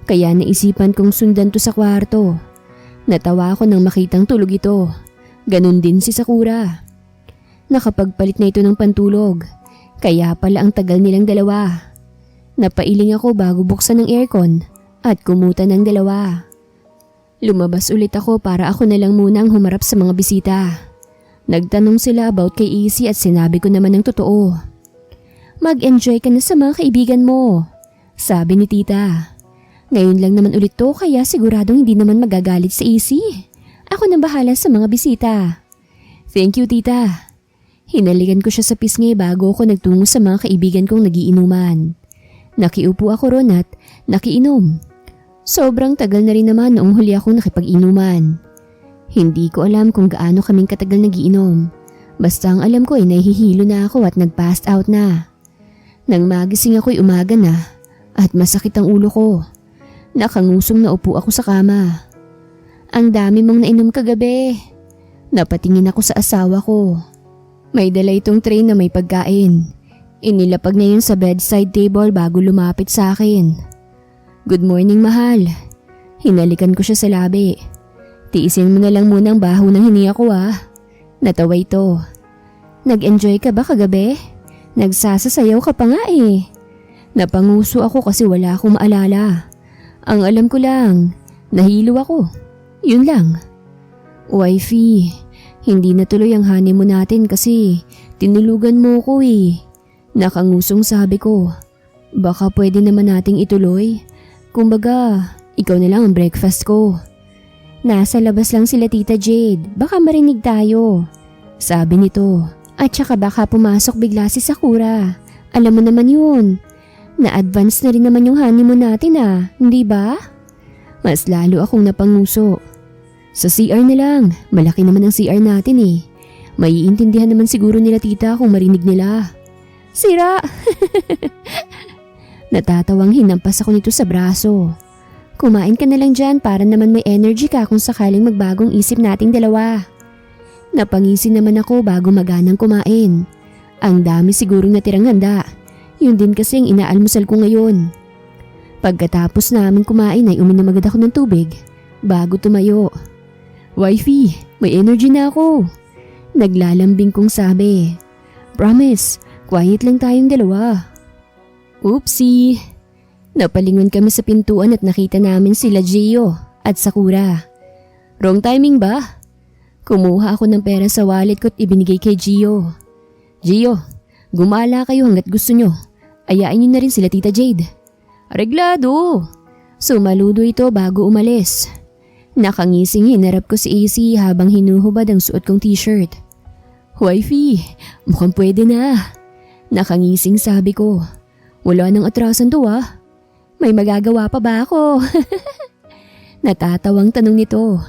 kaya naisipan kong sundan to sa kwarto. Natawa ako nang makitang tulog ito. Ganun din si Sakura. Nakapagpalit na ito ng pantulog, kaya pala ang tagal nilang dalawa. Napailing ako bago buksan ng aircon at kumutan ng dalawa. Lumabas ulit ako para ako na lang munang humarap sa mga bisita. Nagtanong sila about kay AC at sinabi ko naman ng totoo. Mag-enjoy ka na sa mga kaibigan mo, sabi ni tita. Ngayon lang naman ulit to kaya siguradong hindi naman magagalit sa AC. Ako na bahala sa mga bisita. Thank you tita. Hinalikan ko siya sa pisngi bago ako nagtungo sa mga kaibigan kong nagiinuman. Nakiupo ako ron at nakiinom. Sobrang tagal na rin naman noong huli akong nakipag-inuman. Hindi ko alam kung gaano kaming katagal nagiinom. Basta ang alam ko ay nahihilo na ako at nag-passed out na. Nang magising ako'y umaga na at masakit ang ulo ko. Nakangusong na upo ako sa kama. Ang dami mong nainom kagabi. Napatingin ako sa asawa ko. May dala itong tray na may pagkain. Inilapag na yun sa bedside table bago lumapit sa akin. Good morning mahal. Hinalikan ko siya sa labi. Tiisin mo na lang muna ang baho ng hiniya ko Natawa ito. Nag-enjoy ka ba kagabi? Nagsasasayaw ka pa nga eh. Napanguso ako kasi wala akong maalala. Ang alam ko lang, nahilo ako. Yun lang. Wifey, hindi natuloy ang honeymoon natin kasi tinulugan mo ko eh. Nakangusong sabi ko. Baka pwede naman nating ituloy. Kumbaga, ikaw na lang ang breakfast ko. Nasa labas lang sila Tita Jade, baka marinig tayo. Sabi nito. At saka baka pumasok bigla si Sakura. Alam mo naman yun. Na-advance na rin naman yung honeymoon natin hindi ba? Mas lalo akong napanguso. Sa CR na lang, malaki naman ang CR natin eh. Maiintindihan naman siguro nila tita kung marinig nila. Sira! Natatawang hinampas ako nito sa braso. Kumain ka na lang dyan para naman may energy ka kung sakaling magbagong isip nating dalawa. Napangisin naman ako bago maganang kumain. Ang dami sigurong natirang handa. Yun din kasi ang inaalmusal ko ngayon. Pagkatapos namin kumain ay uminom agad ako ng tubig bago tumayo. Wifey, may energy na ako. Naglalambing kong sabi. Promise, quiet lang tayong dalawa. Oopsie. Napalingon kami sa pintuan at nakita namin sila Gio at Sakura. Wrong timing ba? Kumuha ako ng pera sa wallet ko at ibinigay kay Gio. Gio, gumala kayo hanggat gusto nyo. Ayain nyo na rin sila Tita Jade. Areglado! Sumaludo ito bago umalis. Nakangising hinarap ko si AC habang hinuhubad ang suot kong t-shirt. Wifey, mukhang pwede na. Nakangising sabi ko. Wala nang atrasan to May magagawa pa ba ako? Natatawang tanong nito.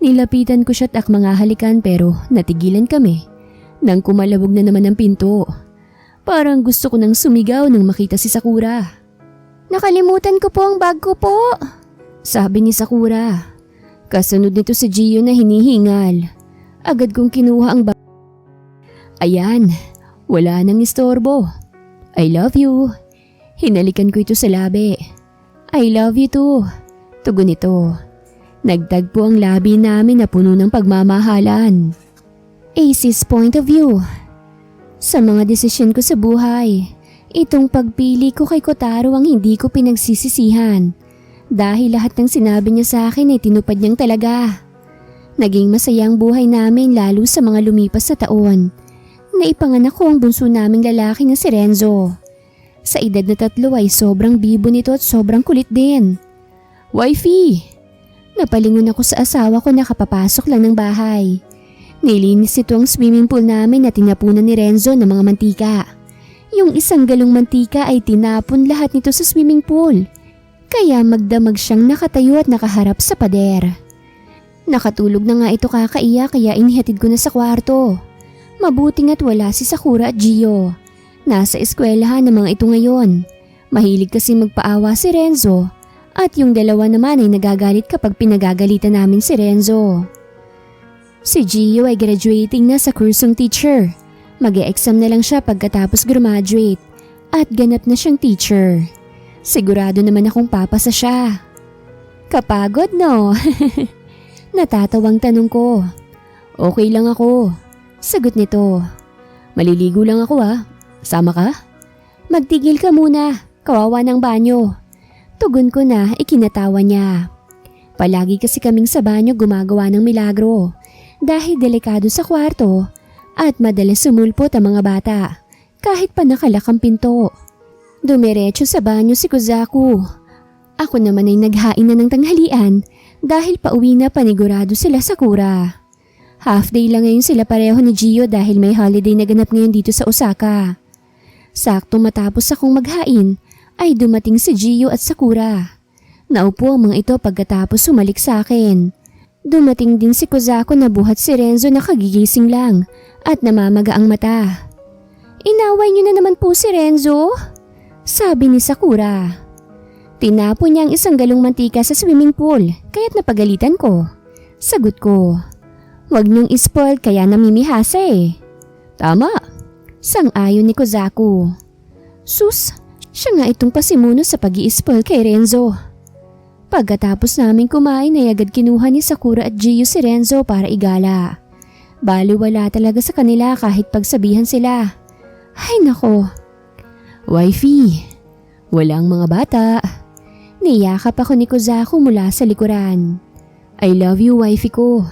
Nilapitan ko siya at akmang halikan pero natigilan kami. Nang kumalabog na naman ang pinto. Parang gusto ko nang sumigaw nang makita si Sakura. Nakalimutan ko po ang bag ko po. Sabi ni Sakura. Kasunod nito si Gio na hinihingal. Agad kong kinuha ang Ayan, wala nang istorbo. I love you. Hinalikan ko ito sa labi. I love you too. Tugon ito. Nagtagpo ang labi namin na puno ng pagmamahalan. Ace's point of view. Sa mga desisyon ko sa buhay, itong pagpili ko kay Kotaro ang hindi ko pinagsisisihan. Dahil lahat ng sinabi niya sa akin ay tinupad niyang talaga. Naging masaya ang buhay namin lalo sa mga lumipas na taon. Naipanganak ko ang bunso naming lalaki na si Renzo. Sa edad na 3 ay sobrang bibo nito at sobrang kulit din. Wifey! Napalingon ako sa asawa ko na kapapasok lang ng bahay. Nilinis ito ang swimming pool namin na tinapunan ni Renzo ng mga mantika. Yung isang galong mantika ay tinapon lahat nito sa swimming pool. Kaya magdamag siyang nakatayo at nakaharap sa pader. Nakatulog na nga ito kakaiyak kaya inihatid ko na sa kwarto. Mabuting at wala si Sakura at Gio. Nasa eskwelahan ng mga ito ngayon. Mahilig kasi magpaawa si Renzo. At yung dalawa naman ay nagagalit kapag pinagagalitan namin si Renzo. Si Gio ay graduating na sa kursong teacher. Mag-e-exam na lang siya pagkatapos graduate. At ganap na siyang teacher. Sigurado naman akong papasa siya. Kapagod no? Natatawang tanong ko. Okay lang ako. Sagot nito. Maliligo lang ako Sama ka? Magtigil ka muna. Kawawa ng banyo. Tugon ko na ikinatawa niya. Palagi kasi kaming sa banyo gumagawa ng milagro. Dahil delikado sa kwarto at madalas sumulpot ang mga bata. Kahit pa nakalak ang pinto. Dumiretso sa banyo si Kozaku. Ako naman ay naghain na ng tanghalian dahil pauwi na panigurado sila Sakura. Half day lang ngayon sila pareho ni Gio dahil may holiday na ganap ngayon dito sa Osaka. Sakto matapos akong maghain ay dumating si Gio at Sakura. Naupo ang mga ito pagkatapos sumalik sa akin. Dumating din si Kozaku na buhat si Renzo na kagigising lang at namamaga ang mata. Inaway niyo na naman po si Renzo? Sabi ni Sakura. Tinapon niya ang isang galong mantika sa swimming pool kaya't napagalitan ko. Sagot ko. Huwag niyong ispoil kaya namimihasa Tama. Sang-ayon ni Kozaku. Sus, siya nga itong pasimuno sa pag-i-spoil kay Renzo. Pagkatapos namin kumain ay agad kinuha ni Sakura at Gio si Renzo para igala. Baliwala talaga sa kanila kahit pagsabihan sila. Ay nako. Wifey, walang mga bata. Niyakap ako ni Kozaku mula sa likuran. I love you, wifey ko.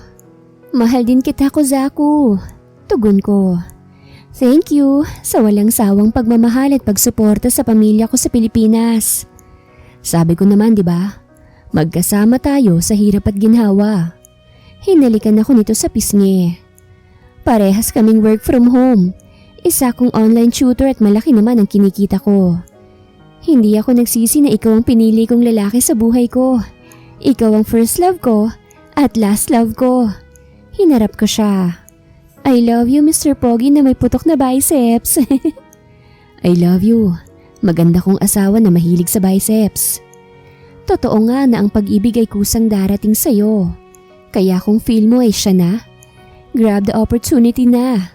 Mahal din kita, Kozaku. Tugon ko. Thank you sa walang sawang pagmamahal at pagsuporta sa pamilya ko sa Pilipinas. Sabi ko naman, di ba? Magkasama tayo sa hirap at ginhawa. Hinalikan ako nito sa pisngi. Parehas kaming work from home. Isa kong online tutor at malaki naman ang kinikita ko. Hindi ako nagsisi na ikaw ang pinili kong lalaki sa buhay ko. Ikaw ang first love ko at last love ko. Hinarap ko siya. I love you, Mr. Pogi na may putok na biceps. I love you. Maganda kong asawa na mahilig sa biceps. Totoo nga na ang pag-ibig ay kusang darating sa'yo. Kaya kung feel mo ay siya na, grab the opportunity na.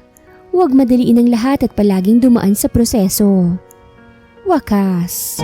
Huwag madaliin ang lahat at palaging dumaan sa proseso. Wakas.